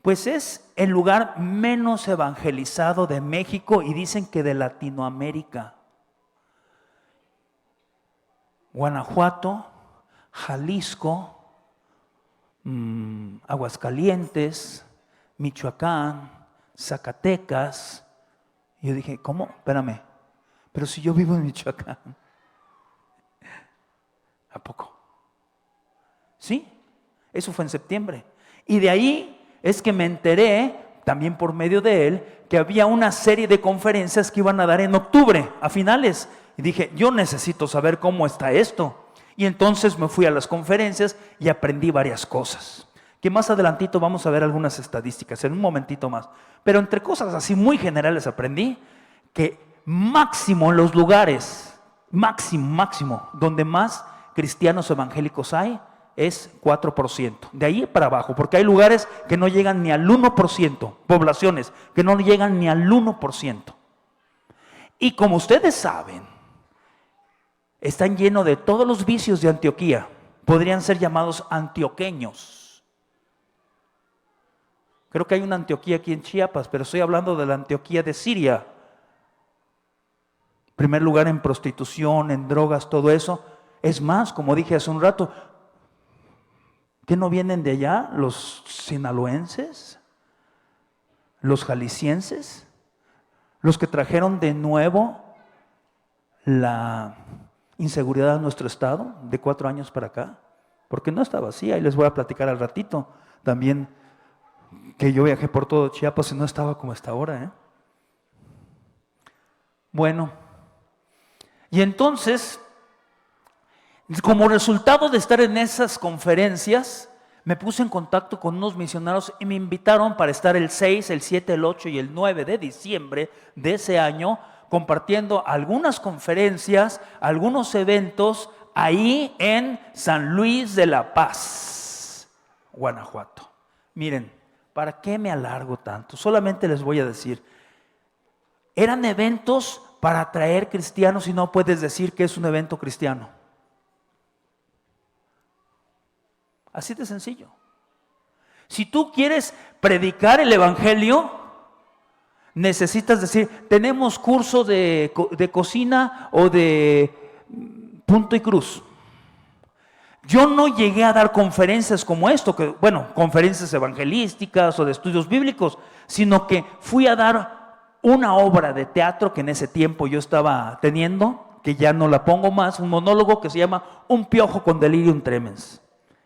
Pues es el lugar menos evangelizado de México y dicen que de Latinoamérica. Guanajuato, Jalisco, Aguascalientes, Michoacán, Zacatecas. Y yo dije, ¿cómo? Espérame, pero si yo vivo en Michoacán. ¿A poco? Sí, eso fue en septiembre. Y de ahí es que me enteré, también por medio de él, que había una serie de conferencias que iban a dar en octubre, a finales. Y dije, yo necesito saber cómo está esto. Y entonces me fui a las conferencias y aprendí varias cosas, que más adelantito vamos a ver algunas estadísticas, en un momentito más. Pero entre cosas así muy generales aprendí que máximo en los lugares, máximo, donde más cristianos evangélicos hay, es 4%. De ahí para abajo, porque hay lugares que no llegan ni al 1%, poblaciones que no llegan ni al 1%. Y como ustedes saben, están llenos de todos los vicios de Antioquía. Podrían ser llamados antioqueños. Creo que hay una Antioquía aquí en Chiapas, pero estoy hablando de la Antioquía de Siria. Primer lugar en prostitución, en drogas, todo eso. Es más, como dije hace un rato, ¿qué no vienen de allá los sinaloenses? ¿Los jaliscienses? ¿Los que trajeron de nuevo la inseguridad a nuestro estado de 4 años para acá? Porque no estaba así, ahí les voy a platicar al ratito. También que yo viajé por todo Chiapas y no estaba como está ahora, Bueno, y entonces, como resultado de estar en esas conferencias, me puse en contacto con unos misioneros y me invitaron para estar el 6, el 7, el 8 y el 9 de diciembre de ese año, compartiendo algunas conferencias, algunos eventos ahí en San Luis de la Paz, Guanajuato. Miren, ¿para qué me alargo tanto? Solamente les voy a decir, eran eventos para atraer cristianos y no puedes decir que es un evento cristiano. Así de sencillo. Si tú quieres predicar el evangelio, necesitas decir, tenemos curso de cocina o de punto y cruz. Yo no llegué a dar conferencias como esto, conferencias evangelísticas o de estudios bíblicos, sino que fui a dar una obra de teatro que en ese tiempo yo estaba teniendo, que ya no la pongo más, un monólogo que se llama Un piojo con delirium tremens.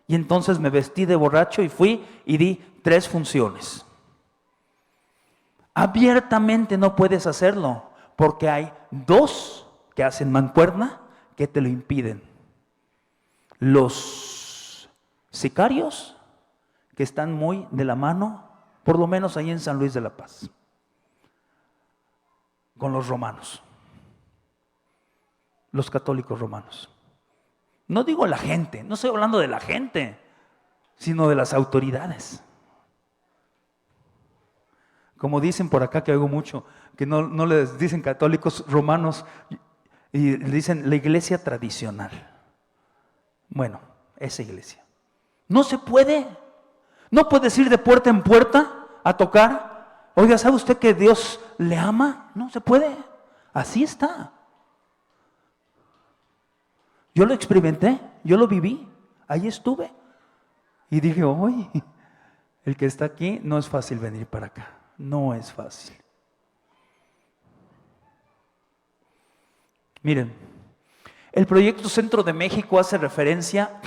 Y entonces me vestí de borracho y fui y di 3 funciones. Abiertamente no puedes hacerlo, porque hay 2 que hacen mancuerna que te lo impiden. Los sicarios, que están muy de la mano, por lo menos ahí en San Luis de la Paz, con los romanos, los católicos romanos. No digo la gente, no estoy hablando de la gente, sino de las autoridades. Como dicen por acá, que oigo mucho, que no les dicen católicos romanos, y le dicen la iglesia tradicional. Bueno, esa iglesia. No se puede. No puedes ir de puerta en puerta a tocar. Oiga, ¿sabe usted que Dios le ama? No se puede. Así está. Yo lo experimenté, yo lo viví, ahí estuve. Y dije, oye, el que está aquí no es fácil venir para acá. No es fácil. Miren, el proyecto Centro de México hace referencia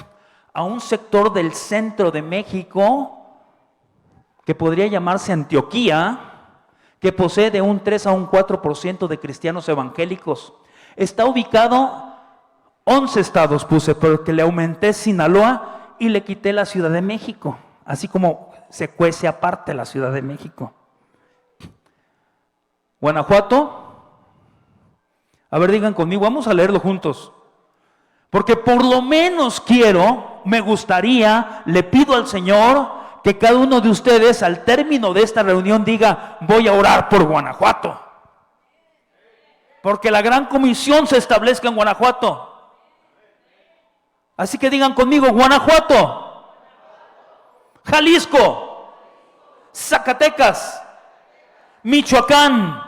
a un sector del centro de México que podría llamarse Antioquía, que posee de un 3 a un 4% de cristianos evangélicos. Está ubicado 11 estados puse, pero que le aumenté Sinaloa y le quité la Ciudad de México, así como se cuece aparte la Ciudad de México. Guanajuato, a ver, digan conmigo, vamos a leerlo juntos, porque por lo menos me gustaría, le pido al Señor que cada uno de ustedes al término de esta reunión diga, voy a orar por Guanajuato, porque la gran comisión se establezca en Guanajuato. Así que digan conmigo, Guanajuato, Jalisco, Zacatecas, Michoacán,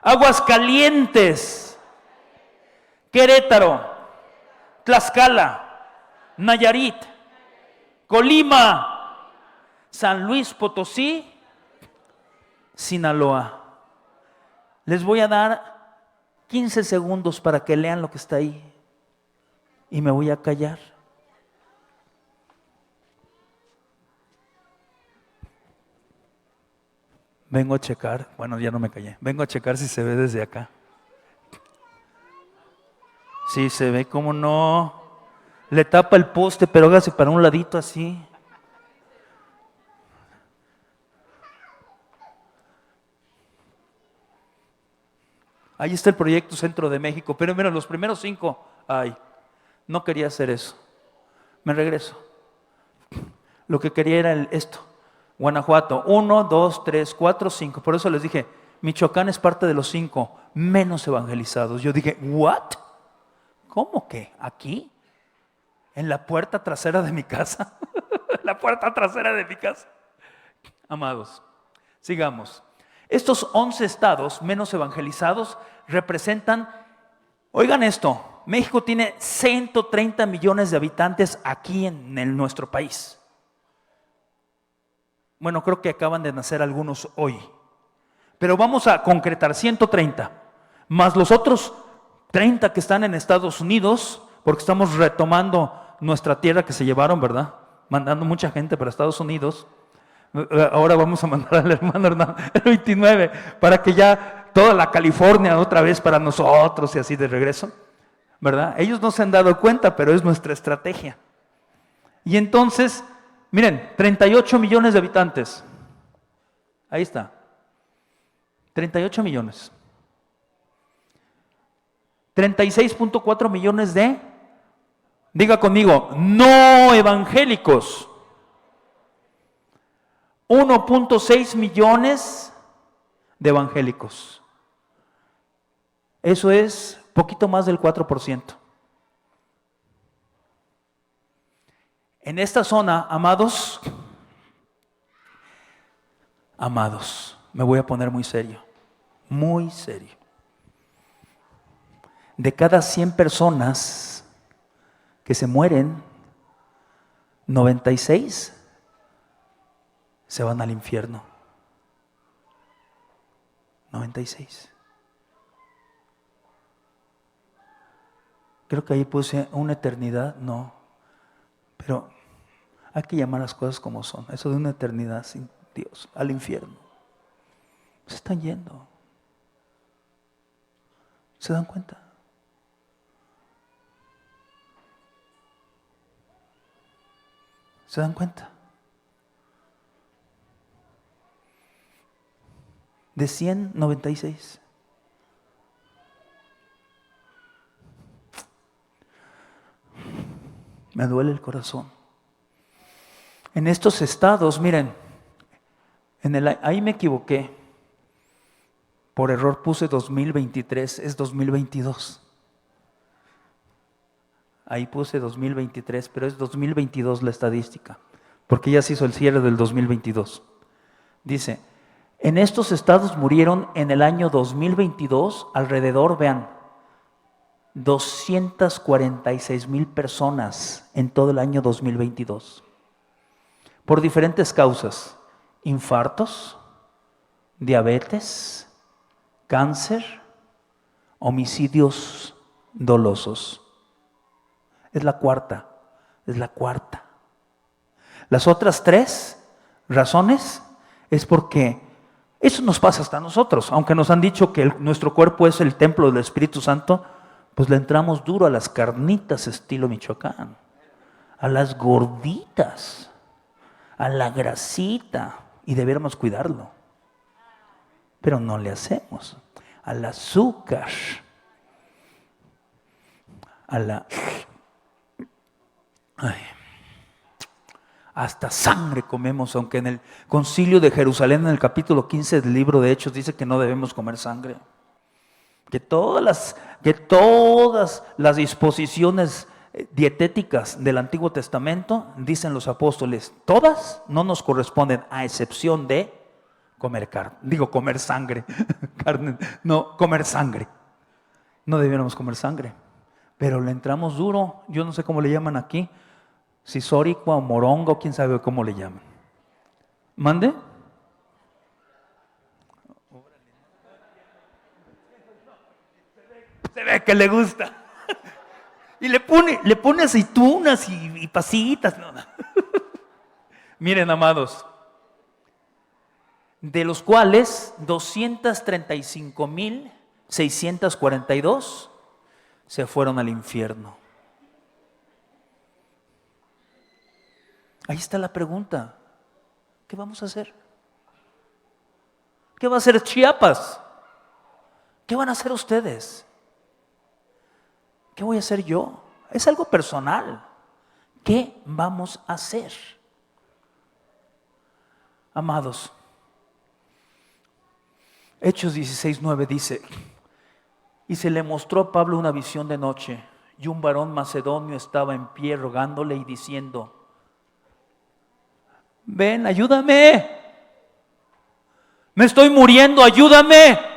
Aguascalientes, Querétaro, Tlaxcala, Nayarit, Colima, San Luis Potosí, Sinaloa. Les voy a dar 15 segundos para que lean lo que está ahí. Y me voy a callar. Vengo a checar, bueno, ya no me callé. Vengo a checar si se ve desde acá. Sí, se ve, cómo no. Le tapa el poste, pero hágase para un ladito así. Ahí está el proyecto Centro de México, pero mira, los primeros 5, ay. No quería hacer eso. Me regreso. Lo que quería era esto. Guanajuato, 1, 2, 3, 4, 5. Por eso les dije, Michoacán es parte de los 5 menos evangelizados. Yo dije, ¿what? ¿Cómo que? ¿Aquí? ¿En la puerta trasera de mi casa? La puerta trasera de mi casa. Amados, sigamos. Estos 11 estados menos evangelizados representan, oigan esto, México tiene 130 millones de habitantes aquí en nuestro país. Bueno, creo que acaban de nacer algunos hoy. Pero vamos a concretar 130, más los otros 30 que están en Estados Unidos, porque estamos retomando nuestra tierra que se llevaron, ¿verdad? Mandando mucha gente para Estados Unidos. Ahora vamos a mandar al hermano Hernán el 29 para que ya toda la California otra vez para nosotros y así de regreso, ¿verdad? Ellos no se han dado cuenta, pero es nuestra estrategia. Y entonces, miren, 38 millones de habitantes. Ahí está. 38 millones. 36.4 millones de, diga conmigo, no evangélicos. 1.6 millones de evangélicos. Eso es poquito más del 4%. En esta zona, amados, me voy a poner muy serio, muy serio. De cada 100 personas que se mueren, 96 se van al infierno. 96. Creo que ahí puse una eternidad, no. Pero hay que llamar las cosas como son. Eso de una eternidad sin Dios, al infierno. Se están yendo. ¿Se dan cuenta? ¿Se dan cuenta? De 100, 96. Me duele el corazón. En estos estados, miren, ahí me equivoqué. Por error puse 2023, es 2022. Ahí puse 2023, pero es 2022 la estadística, porque ya se hizo el cierre del 2022. Dice, en estos estados murieron en el año 2022 alrededor, vean, 246,000 personas en todo el año 2022. Por diferentes causas, infartos, diabetes, cáncer, homicidios dolosos. Es la cuarta. Las otras 3 razones es porque eso nos pasa hasta a nosotros. Aunque nos han dicho que nuestro cuerpo es el templo del Espíritu Santo, pues le entramos duro a las carnitas estilo Michoacán, a las gorditas, a la grasita, y debiéramos cuidarlo. Pero no le hacemos. Al azúcar, hasta sangre comemos, aunque en el Concilio de Jerusalén, en el capítulo 15 del libro de Hechos, dice que no debemos comer sangre. Que todas las disposiciones dietéticas del Antiguo Testamento, dicen los apóstoles, todas no nos corresponden, a excepción de comer carne. Digo, comer sangre. Carne, no, comer sangre. No debiéramos comer sangre. Pero le entramos duro. Yo no sé cómo le llaman aquí. Sisórico o morongo, quién sabe cómo le llaman. ¿Mande? Se ve que le gusta. Y le pone aceitunas y pasitas. No. Miren, amados, de los cuales 235,642 se fueron al infierno. Ahí está la pregunta. ¿Qué vamos a hacer? ¿Qué va a hacer Chiapas? ¿Qué van a hacer ustedes? ¿Qué voy a hacer yo? Es algo personal. ¿Qué vamos a hacer? Amados, Hechos 16:9 dice, y se le mostró a Pablo una visión de noche, y un varón macedonio estaba en pie rogándole y diciendo, ven, ayúdame, me estoy muriendo, ayúdame.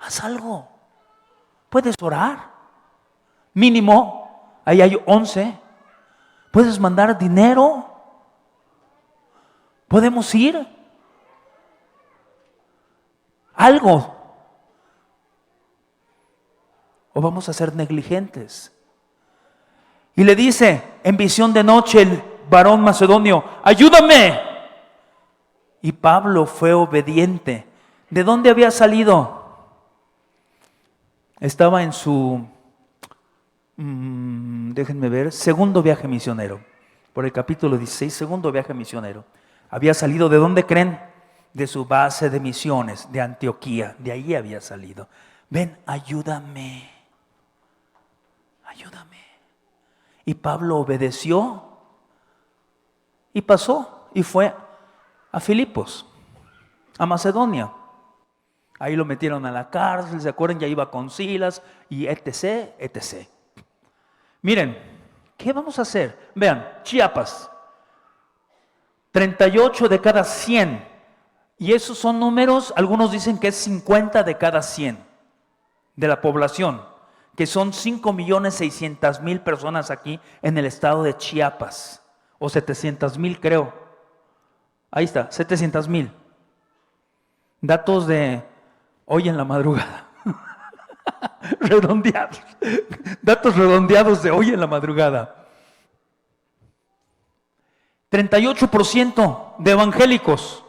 Haz algo, puedes orar, mínimo, ahí hay 11, puedes mandar dinero, podemos ir, algo, o vamos a ser negligentes. Y le dice en visión de noche el varón macedonio, ayúdame. Y Pablo fue obediente. ¿De dónde había salido? Estaba en su, déjenme ver, segundo viaje misionero. Por el capítulo 16, segundo viaje misionero. Había salido, ¿de dónde creen? De su base de misiones, de Antioquía. De ahí había salido. Ven, ayúdame. Ayúdame. Y Pablo obedeció y pasó y fue a Filipos, a Macedonia. Ahí lo metieron a la cárcel, ¿se acuerdan? Ya iba con Silas y etc., etc. Miren, ¿qué vamos a hacer? Vean, Chiapas, 38 de cada 100. Y esos son números, algunos dicen que es 50 de cada 100 de la población, que son 5.600.000 personas aquí en el estado de Chiapas, o 700.000 creo. Ahí está, 700.000. Datos de hoy en la madrugada. Redondeados. Datos redondeados de hoy en la madrugada. 38% de evangélicos.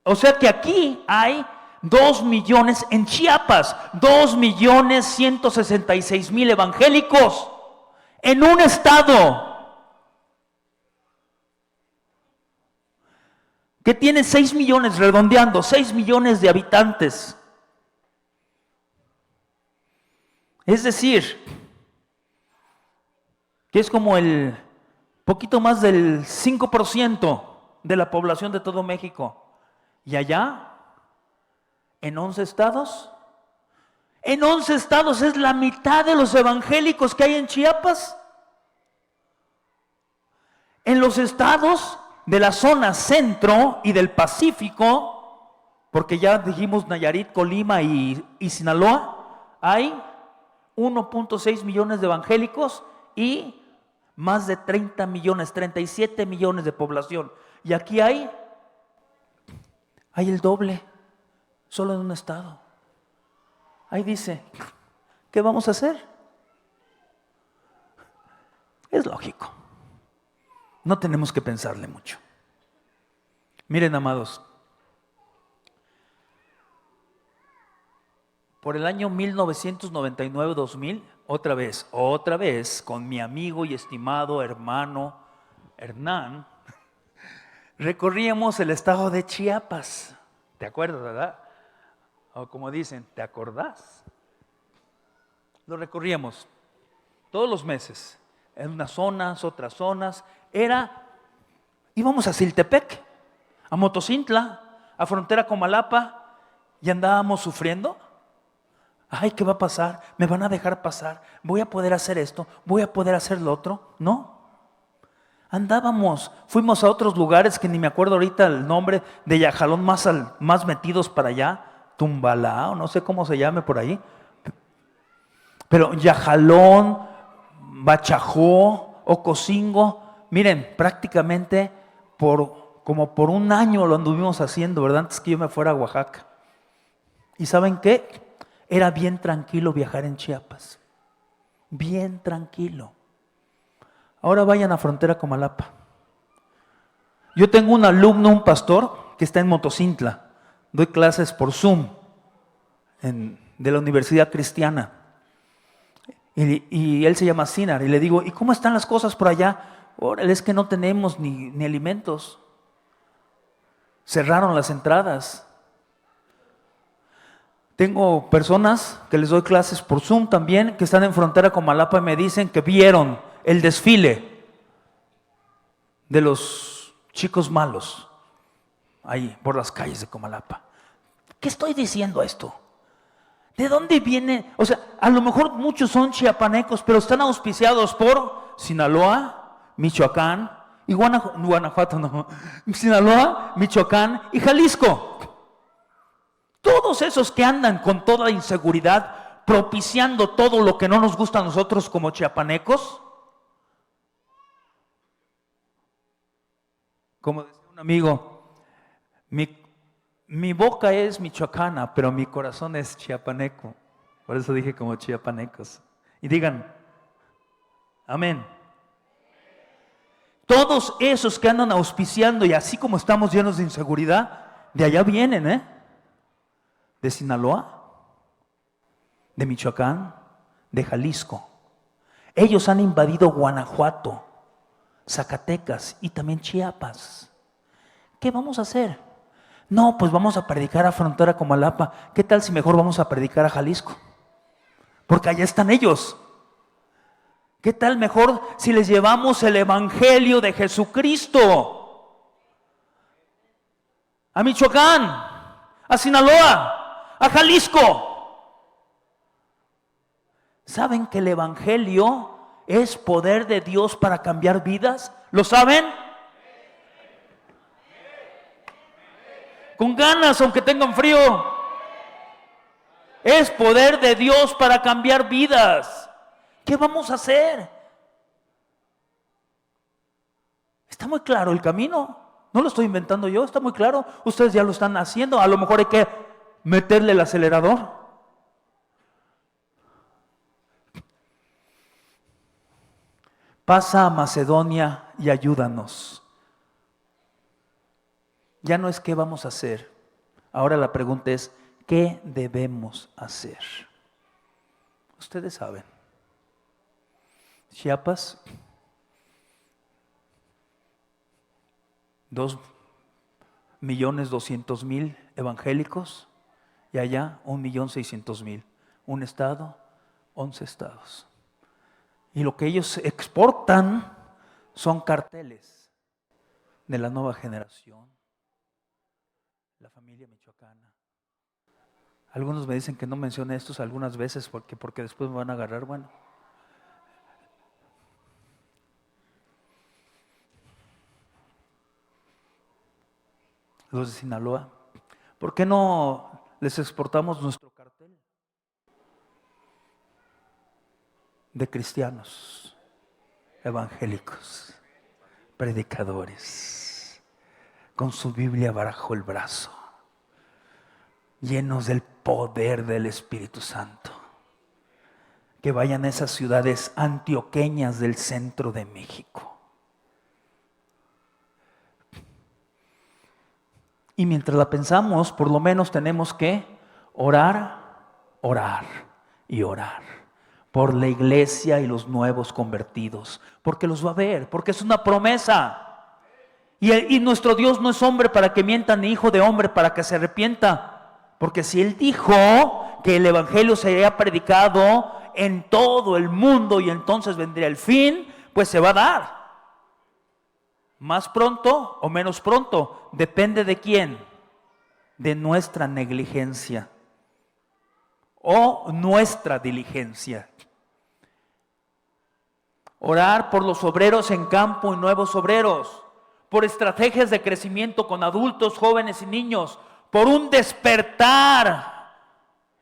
O sea que aquí hay 2 millones en Chiapas, 2.166.000 evangélicos en un estado que tiene 6 millones, redondeando, 6 millones de habitantes. Es decir, que es como el poquito más del 5% de la población de todo México. Y allá, en 11 estados, es la mitad de los evangélicos que hay en Chiapas. En los estados de la zona centro y del Pacífico, porque ya dijimos Nayarit, Colima y Sinaloa, hay 1.6 millones de evangélicos y más de 30 millones, 37 millones de población. Y aquí hay el doble, solo en un estado. Ahí dice, ¿qué vamos a hacer? Es lógico. No tenemos que pensarle mucho. Miren, amados, por el año 1999-2000, otra vez, con mi amigo y estimado hermano Hernán, recorríamos el estado de Chiapas. ¿Te acuerdas, verdad? O como dicen, ¿te acordás? Lo recorríamos todos los meses, en unas zonas, otras zonas. Íbamos a Siltepec, a Motocintla, a frontera con Malapa, y andábamos sufriendo. Ay, ¿qué va a pasar? ¿Me van a dejar pasar? ¿Voy a poder hacer esto? ¿Voy a poder hacer lo otro? No. Fuimos a otros lugares que ni me acuerdo ahorita el nombre, de Yajalón más metidos para allá, Tumbalá, o no sé cómo se llame por ahí. Pero Yajalón, Bachajó, Ocosingo, miren, prácticamente como por un año lo anduvimos haciendo, ¿verdad? Antes que yo me fuera a Oaxaca. ¿Y saben qué? Era bien tranquilo viajar en Chiapas. Bien tranquilo. Ahora vayan a frontera con Malapa. Yo tengo un alumno, un pastor, que está en Motocintla. Doy clases por Zoom de la Universidad Cristiana. Y él se llama Sinar. Y le digo, ¿y cómo están las cosas por allá? Órale, es que no tenemos ni alimentos. Cerraron las entradas. Tengo personas que les doy clases por Zoom también, que están en frontera con Malapa y me dicen que vieron el desfile de los chicos malos ahí por las calles de Comalapa. ¿Qué estoy diciendo esto? ¿De dónde viene? O sea, a lo mejor muchos son chiapanecos, pero están auspiciados por Sinaloa, Michoacán y Guanajuato, no, Sinaloa, Michoacán y Jalisco. Todos esos que andan con toda inseguridad, propiciando todo lo que no nos gusta a nosotros como chiapanecos. Como decía un amigo, mi boca es michoacana, pero mi corazón es chiapaneco. Por eso dije como chiapanecos. Y digan, amén. Todos esos que andan auspiciando, y así como estamos llenos de inseguridad, de allá vienen, de Sinaloa, de Michoacán, de Jalisco. Ellos han invadido Guanajuato, Zacatecas y también Chiapas. ¿Qué vamos a hacer? No, pues vamos a predicar a frontera Comalapa. ¿Qué tal si mejor vamos a predicar a Jalisco? Porque allá están ellos. ¿Qué tal mejor si les llevamos el evangelio de Jesucristo a Michoacán, a Sinaloa, a Jalisco? ¿Saben que el evangelio es poder de Dios para cambiar vidas? ¿Lo saben? Con ganas, aunque tengan frío. Es poder de Dios para cambiar vidas. ¿Qué vamos a hacer? Está muy claro el camino. No lo estoy inventando yo, está muy claro. Ustedes ya lo están haciendo. A lo mejor hay que meterle el acelerador. Pasa a Macedonia y ayúdanos. Ya no es qué vamos a hacer. Ahora la pregunta es, ¿qué debemos hacer? Ustedes saben. Chiapas, 2.200.000 evangélicos, y allá 1.600.000. Un estado, 11 estados. Y lo que ellos exportan son carteles de la nueva generación, la familia michoacana. Algunos me dicen que no mencione estos algunas veces porque después me van a agarrar. Bueno, los de Sinaloa, ¿por qué no les exportamos nuestro cartel de cristianos, evangélicos, predicadores, con su Biblia bajo el brazo, llenos del poder del Espíritu Santo, que vayan a esas ciudades antioqueñas del centro de México? Y mientras la pensamos, por lo menos tenemos que orar, orar y orar por la iglesia y los nuevos convertidos, porque los va a ver, porque es una promesa. Y nuestro Dios no es hombre para que mienta, ni hijo de hombre para que se arrepienta, porque si Él dijo que el evangelio sería predicado en todo el mundo y entonces vendría el fin, pues se va a dar. Más pronto o menos pronto, depende de quién, de nuestra negligencia o nuestra diligencia. Orar por los obreros en campo y nuevos obreros, por estrategias de crecimiento con adultos, jóvenes y niños, por un despertar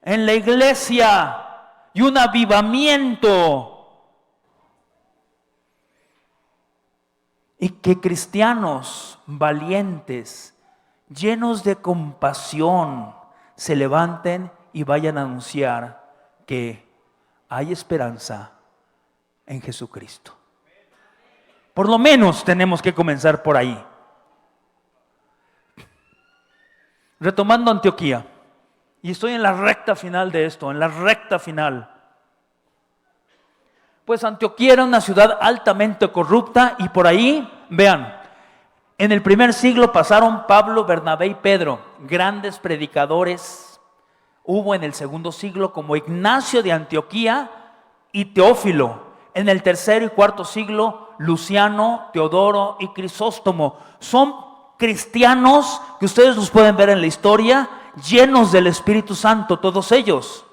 en la iglesia y un avivamiento. Y que cristianos valientes, llenos de compasión, se levanten y vayan a anunciar que hay esperanza en Jesucristo. Por lo menos tenemos que comenzar por ahí. Retomando Antioquía, y estoy en la recta final de esto, en la recta final. Pues Antioquía era una ciudad altamente corrupta y por ahí, vean, en el primer siglo pasaron Pablo, Bernabé y Pedro, grandes predicadores. Hubo en el segundo siglo como Ignacio de Antioquía y Teófilo. En el tercer y cuarto siglo, Luciano, Teodoro y Crisóstomo. Son cristianos que ustedes los pueden ver en la historia, llenos del Espíritu Santo, todos ellos.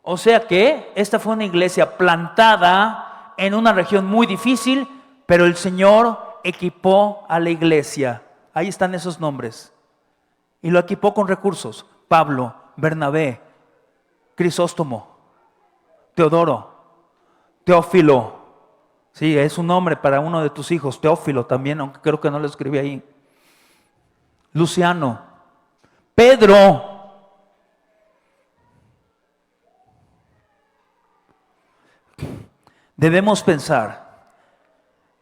O sea que esta fue una iglesia plantada en una región muy difícil, pero el Señor equipó a la iglesia. Ahí están esos nombres. Y lo equipó con recursos. Pablo, Bernabé, Crisóstomo, Teodoro, Teófilo. Sí, es un nombre para uno de tus hijos. Teófilo también, aunque creo que no lo escribí ahí. Luciano, Pedro. Debemos pensar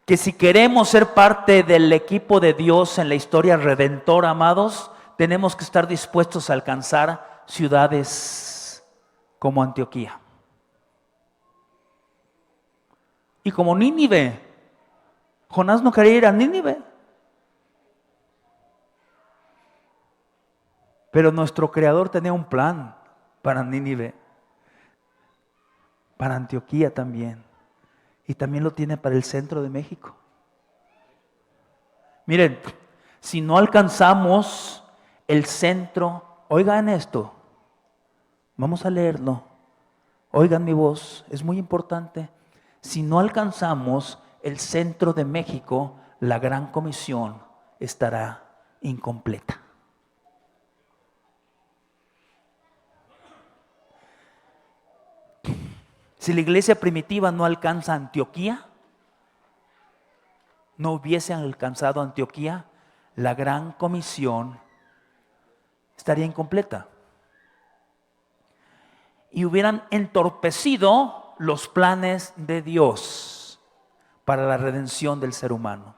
que si queremos ser parte del equipo de Dios en la historia redentora, amados, tenemos que estar dispuestos a alcanzar ciudades como Antioquía y como Nínive. Jonás no quería ir a Nínive, pero nuestro Creador tenía un plan para Nínive, para Antioquía también, y también lo tiene para el centro de México. Miren, si no alcanzamos el centro, oigan esto, vamos a leerlo, oigan mi voz, es muy importante. Si no alcanzamos el centro de México, la gran comisión estará incompleta. Si la iglesia primitiva no alcanza Antioquía, no hubiese alcanzado Antioquía, la gran comisión estaría incompleta. Y hubieran entorpecido los planes de Dios para la redención del ser humano.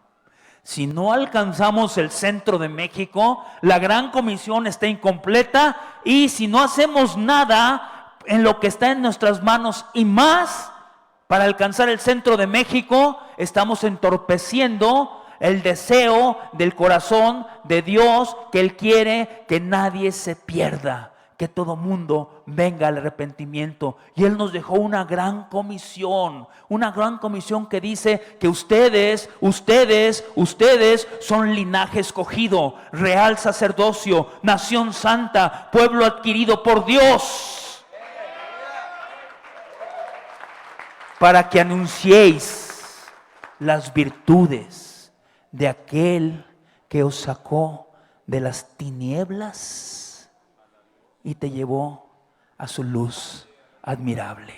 Si no alcanzamos el centro de México, la gran comisión está incompleta, y si no hacemos nada en lo que está en nuestras manos y más para alcanzar el centro de México, estamos entorpeciendo el deseo del corazón de Dios, que Él quiere que nadie se pierda, que todo mundo venga al arrepentimiento. Y Él nos dejó una gran comisión que dice que ustedes son linaje escogido, real sacerdocio, nación santa, pueblo adquirido por Dios, para que anunciéis las virtudes de aquel que os sacó de las tinieblas y te llevó a su luz admirable.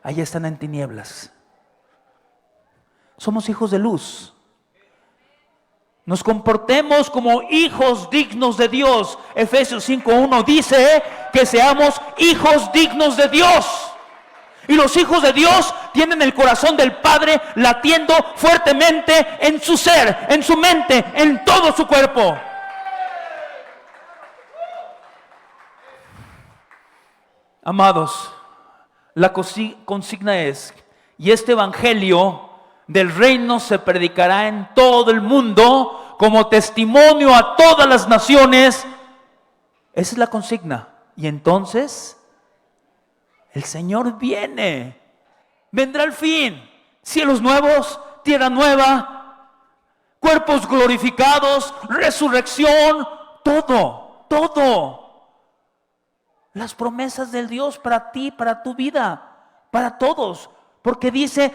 Allá están en tinieblas. Somos hijos de luz. Nos comportemos como hijos dignos de Dios. Efesios 5:1 dice que seamos hijos dignos de Dios. Y los hijos de Dios tienen el corazón del Padre latiendo fuertemente en su ser, en su mente, en todo su cuerpo. Amados, la consigna es: y este evangelio del reino se predicará en todo el mundo como testimonio a todas las naciones. Esa es la consigna. Y entonces el Señor viene, vendrá el fin, cielos nuevos, tierra nueva, cuerpos glorificados, resurrección, todo. Las promesas del Dios para ti, para tu vida, para todos. Porque dice,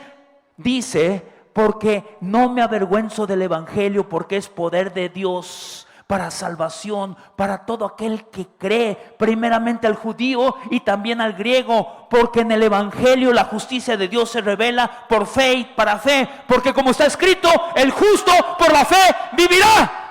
porque no me avergüenzo del evangelio, porque es poder de Dios para salvación, para todo aquel que cree, primeramente al judío y también al griego, porque en el evangelio la justicia de Dios se revela por fe y para fe, porque como está escrito, el justo por la fe vivirá.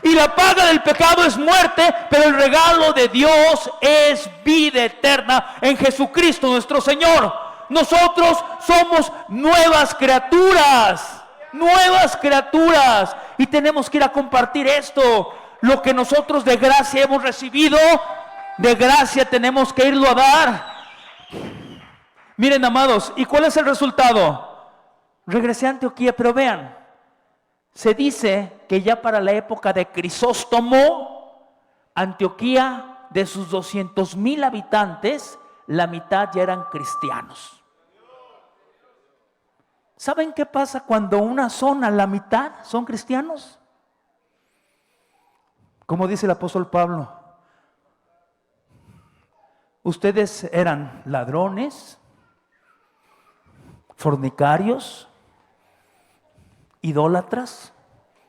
Y la paga del pecado es muerte, pero el regalo de Dios es vida eterna en Jesucristo nuestro Señor. Nosotros somos nuevas criaturas. Y tenemos que ir a compartir esto. Lo que nosotros de gracia hemos recibido, de gracia tenemos que irlo a dar. Miren, amados, ¿y cuál es el resultado? Regresé a Antioquía, pero vean, se dice que ya para la época de Crisóstomo, Antioquía, de sus 200,000 habitantes, la mitad ya eran cristianos. ¿Saben qué pasa cuando una zona, la mitad, son cristianos? Como dice el apóstol Pablo, ustedes eran ladrones, fornicarios, idólatras,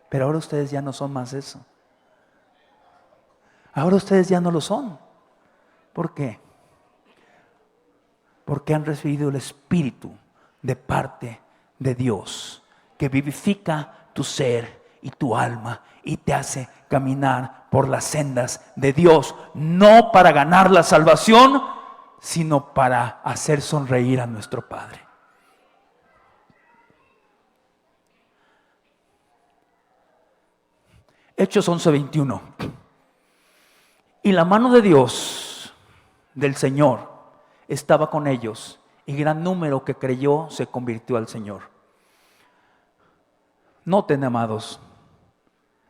pero ahora ustedes ya no son más eso. Ahora ustedes ya no lo son. ¿Por qué? Porque han recibido el Espíritu de parte de Dios, que vivifica tu ser y tu alma y te hace caminar por las sendas de Dios, no para ganar la salvación, sino para hacer sonreír a nuestro Padre. Hechos 11:21. Y la mano de Dios, del Señor, estaba con ellos, y gran número que creyó se convirtió al Señor. Noten, amados,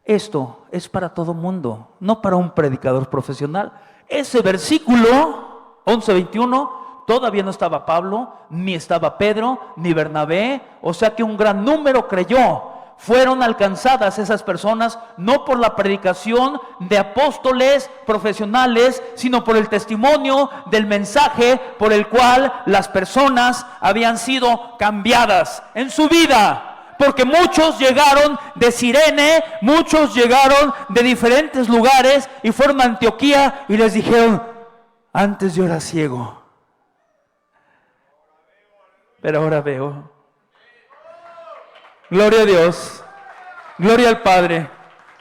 esto es para todo mundo, no para un predicador profesional. Ese versículo 11:21, todavía no estaba Pablo, ni estaba Pedro, ni Bernabé, o sea que un gran número creyó. Fueron alcanzadas esas personas no por la predicación de apóstoles profesionales, sino por el testimonio del mensaje por el cual las personas habían sido cambiadas en su vida. Porque muchos llegaron de Cirene, muchos llegaron de diferentes lugares y fueron a Antioquía y les dijeron: antes yo era ciego, pero ahora veo. Gloria a Dios, gloria al Padre,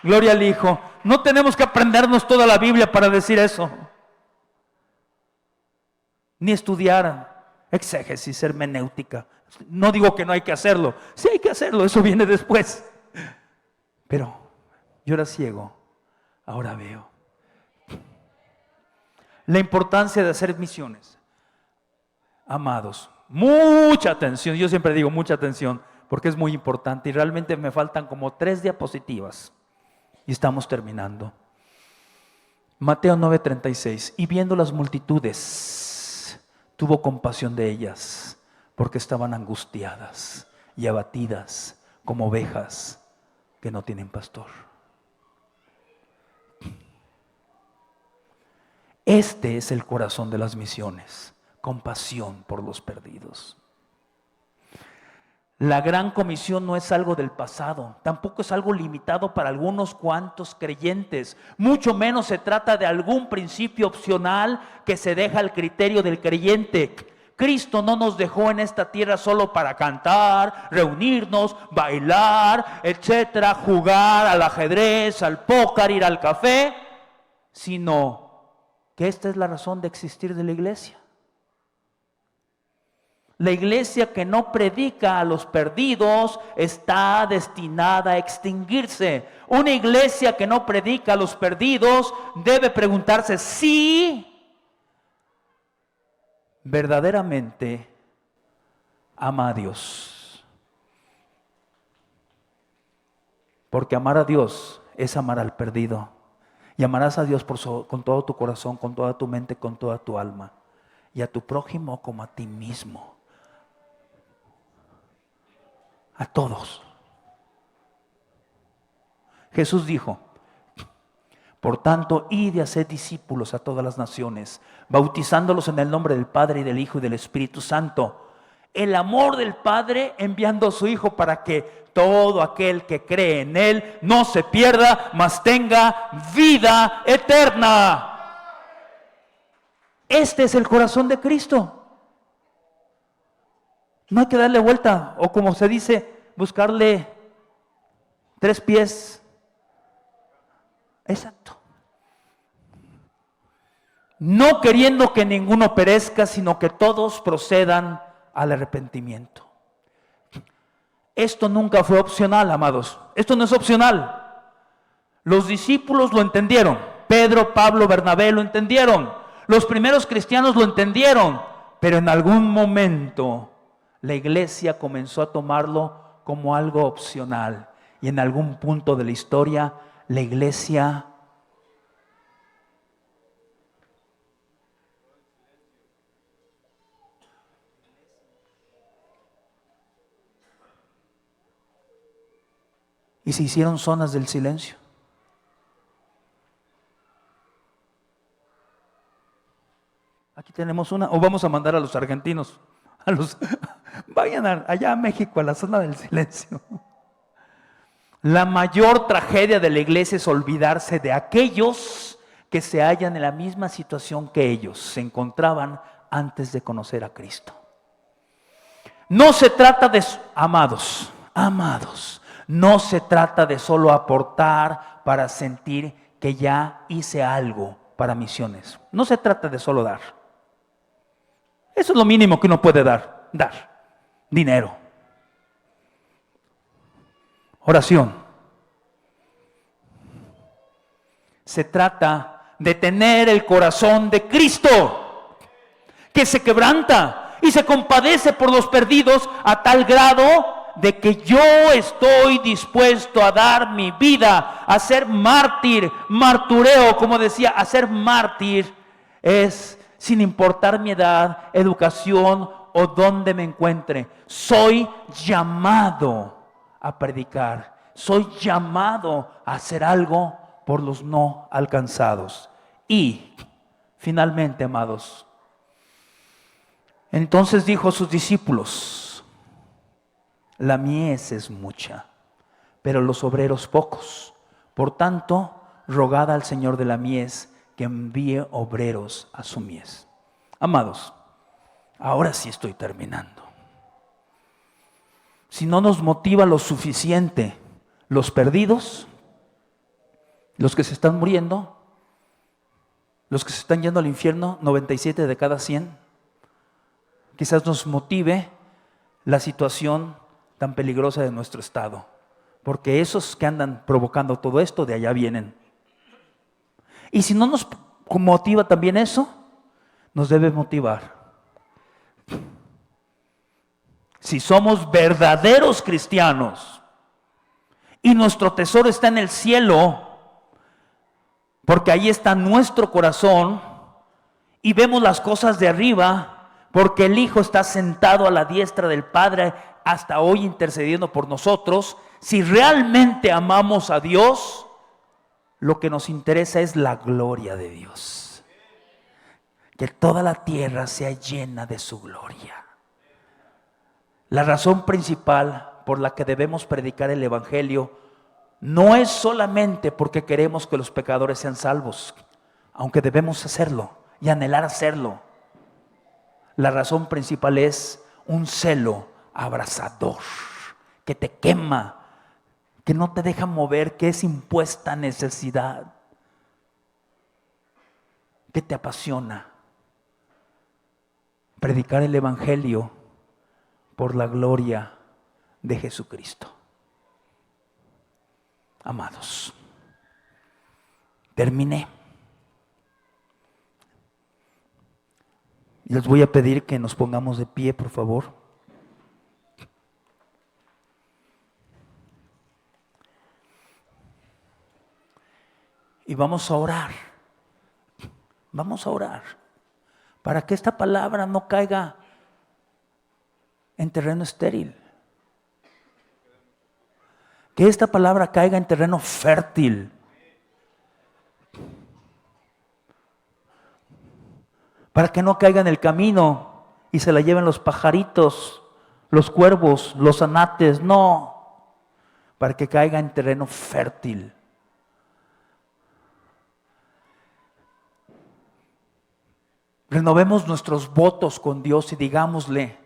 gloria al Hijo. No tenemos que aprendernos toda la Biblia para decir eso, ni estudiar exégesis, hermenéutica. No digo que no hay que hacerlo, sí hay que hacerlo, eso viene después. Pero yo era ciego, ahora veo. La importancia de hacer misiones. Amados, mucha atención, yo siempre digo mucha atención, porque es muy importante y realmente me faltan como 3 diapositivas y estamos terminando. Mateo 9:36. Y viendo las multitudes, tuvo compasión de ellas, porque estaban angustiadas y abatidas como ovejas que no tienen pastor. Este es el corazón de las misiones: compasión por los perdidos. La gran comisión no es algo del pasado, tampoco es algo limitado para algunos cuantos creyentes, mucho menos se trata de algún principio opcional que se deja al criterio del creyente. Cristo no nos dejó en esta tierra solo para cantar, reunirnos, bailar, etcétera, jugar al ajedrez, al póker, ir al café, sino que esta es la razón de existir de la iglesia. La iglesia que no predica a los perdidos está destinada a extinguirse. Una iglesia que no predica a los perdidos debe preguntarse si verdaderamente ama a Dios. Porque amar a Dios es amar al perdido. Y amarás a Dios con todo tu corazón, con toda tu mente, con toda tu alma. Y a tu prójimo como a ti mismo. A todos. Jesús dijo: por tanto, id y haced discípulos a todas las naciones, bautizándolos en el nombre del Padre y del Hijo y del Espíritu Santo. El amor del Padre enviando a su Hijo para que todo aquel que cree en Él no se pierda, mas tenga vida eterna. Este es el corazón de Cristo. No hay que darle vuelta, o como se dice, buscarle 3 pies. Exacto. No queriendo que ninguno perezca, sino que todos procedan al arrepentimiento. Esto nunca fue opcional, amados. Esto no es opcional. Los discípulos lo entendieron. Pedro, Pablo, Bernabé lo entendieron. Los primeros cristianos lo entendieron. Pero en algún momento la iglesia comenzó a tomarlo como algo opcional. Y en algún punto de la historia, la iglesia y se hicieron zonas del silencio. Aquí tenemos una, o vamos a mandar a los argentinos, vayan allá a México, a la zona del silencio. La mayor tragedia de la iglesia es olvidarse de aquellos que se hallan en la misma situación que ellos se encontraban antes de conocer a Cristo. No se trata de, amados, no se trata de solo aportar para sentir que ya hice algo para misiones. No se trata de solo dar. Eso es lo mínimo que uno puede dar dinero, oración, Se trata de tener el corazón de Cristo, que se quebranta y se compadece por los perdidos a tal grado de que yo estoy dispuesto a dar mi vida, a ser mártir, martureo, como decía, a ser mártir es sin importar mi edad, educación o dónde me encuentre. Soy llamado a predicar, soy llamado a hacer algo por los no alcanzados. Y finalmente, amados, entonces dijo a sus discípulos: la mies es mucha, pero los obreros pocos. Por tanto, rogad al Señor de la mies que envíe obreros a su mies. Amados, ahora sí estoy terminando. Si no nos motiva lo suficiente los perdidos, los que se están muriendo, los que se están yendo al infierno, 97 de cada 100, quizás nos motive la situación tan peligrosa de nuestro estado, porque esos que andan provocando todo esto de allá vienen. Y si no nos motiva también eso, nos debe motivar. Si somos verdaderos cristianos y nuestro tesoro está en el cielo, porque ahí está nuestro corazón, y vemos las cosas de arriba, porque el Hijo está sentado a la diestra del Padre hasta hoy intercediendo por nosotros. Si realmente amamos a Dios, lo que nos interesa es la gloria de Dios, que toda la tierra sea llena de su gloria. La razón principal por la que debemos predicar el Evangelio no es solamente porque queremos que los pecadores sean salvos, aunque debemos hacerlo y anhelar hacerlo. La razón principal es un celo abrasador que te quema, que no te deja mover, que es impuesta necesidad, que te apasiona. Predicar el Evangelio por la gloria de Jesucristo. Amados, terminé. Les voy a pedir que nos pongamos de pie, por favor. Y vamos a orar. Vamos a orar para que esta palabra no caiga en terreno estéril. Que esta palabra caiga en terreno fértil. Para que no caiga en el camino y se la lleven los pajaritos, los cuervos, los anates. No, para que caiga en terreno fértil. Renovemos nuestros votos con Dios y digámosle: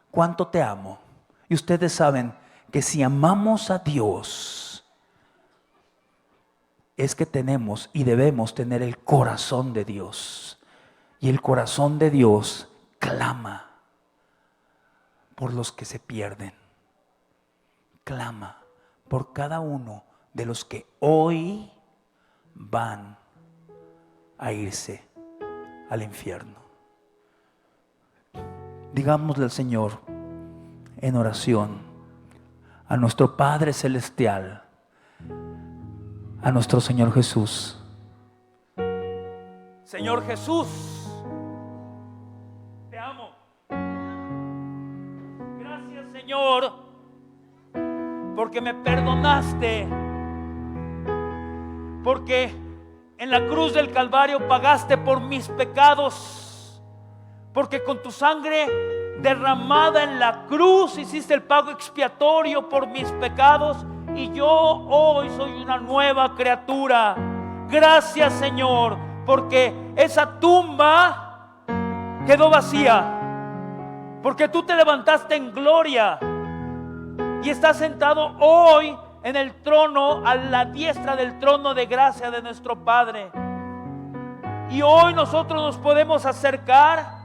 cuánto te amo. Y ustedes saben que si amamos a Dios, es que tenemos y debemos tener el corazón de Dios. Y el corazón de Dios clama por los que se pierden. Clama por cada uno de los que hoy van a irse al infierno. Digámosle al Señor en oración, a nuestro Padre Celestial, a nuestro Señor Jesús: Señor Jesús, te amo. Gracias, Señor, porque me perdonaste, porque en la cruz del Calvario pagaste por mis pecados, porque con tu sangre derramada en la cruz hiciste el pago expiatorio por mis pecados, y yo hoy soy una nueva criatura. Gracias, Señor, porque esa tumba quedó vacía, porque tú te levantaste en gloria y estás sentado hoy en el trono, a la diestra del trono de gracia de nuestro Padre. Y hoy nosotros nos podemos acercar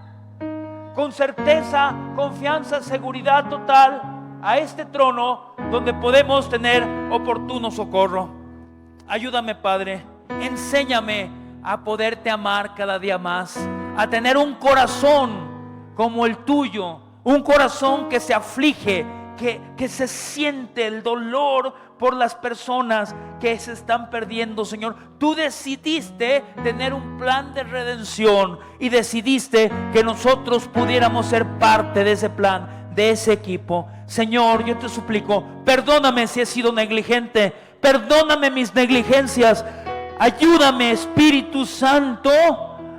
con certeza, confianza, seguridad total a este trono donde podemos tener oportuno socorro. Ayúdame, Padre, enséñame a poderte amar cada día más, a tener un corazón como el tuyo, un corazón que se aflige, que se siente el dolor por las personas que se están perdiendo, Señor. Tú decidiste tener un plan de redención y decidiste que nosotros pudiéramos ser parte de ese plan, de ese equipo. Señor, yo te suplico, perdóname si he sido negligente, perdóname mis negligencias. Ayúdame, Espíritu Santo,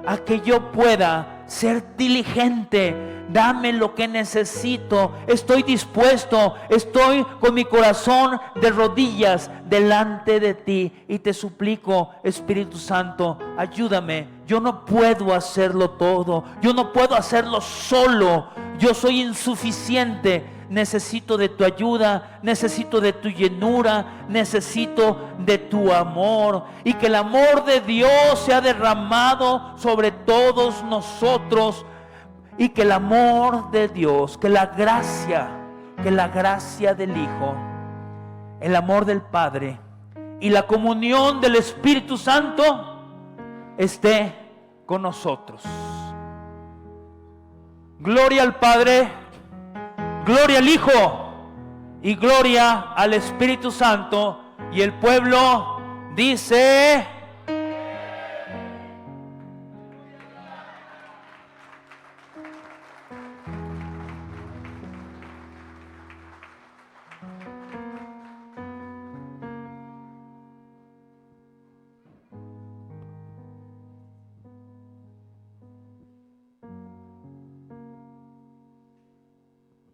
a que yo pueda ser diligente. Dame lo que necesito. Estoy dispuesto. Estoy con mi corazón de rodillas delante de ti. Y te suplico, Espíritu Santo, ayúdame. Yo no puedo hacerlo todo. Yo no puedo hacerlo solo. Yo soy insuficiente. Necesito de tu ayuda, necesito de tu llenura, necesito de tu amor, y que el amor de Dios sea derramado sobre todos nosotros, y que el amor de Dios, que la gracia del Hijo, el amor del Padre y la comunión del Espíritu Santo esté con nosotros. Gloria al Padre, gloria al Hijo y gloria al Espíritu Santo. Y el pueblo dice: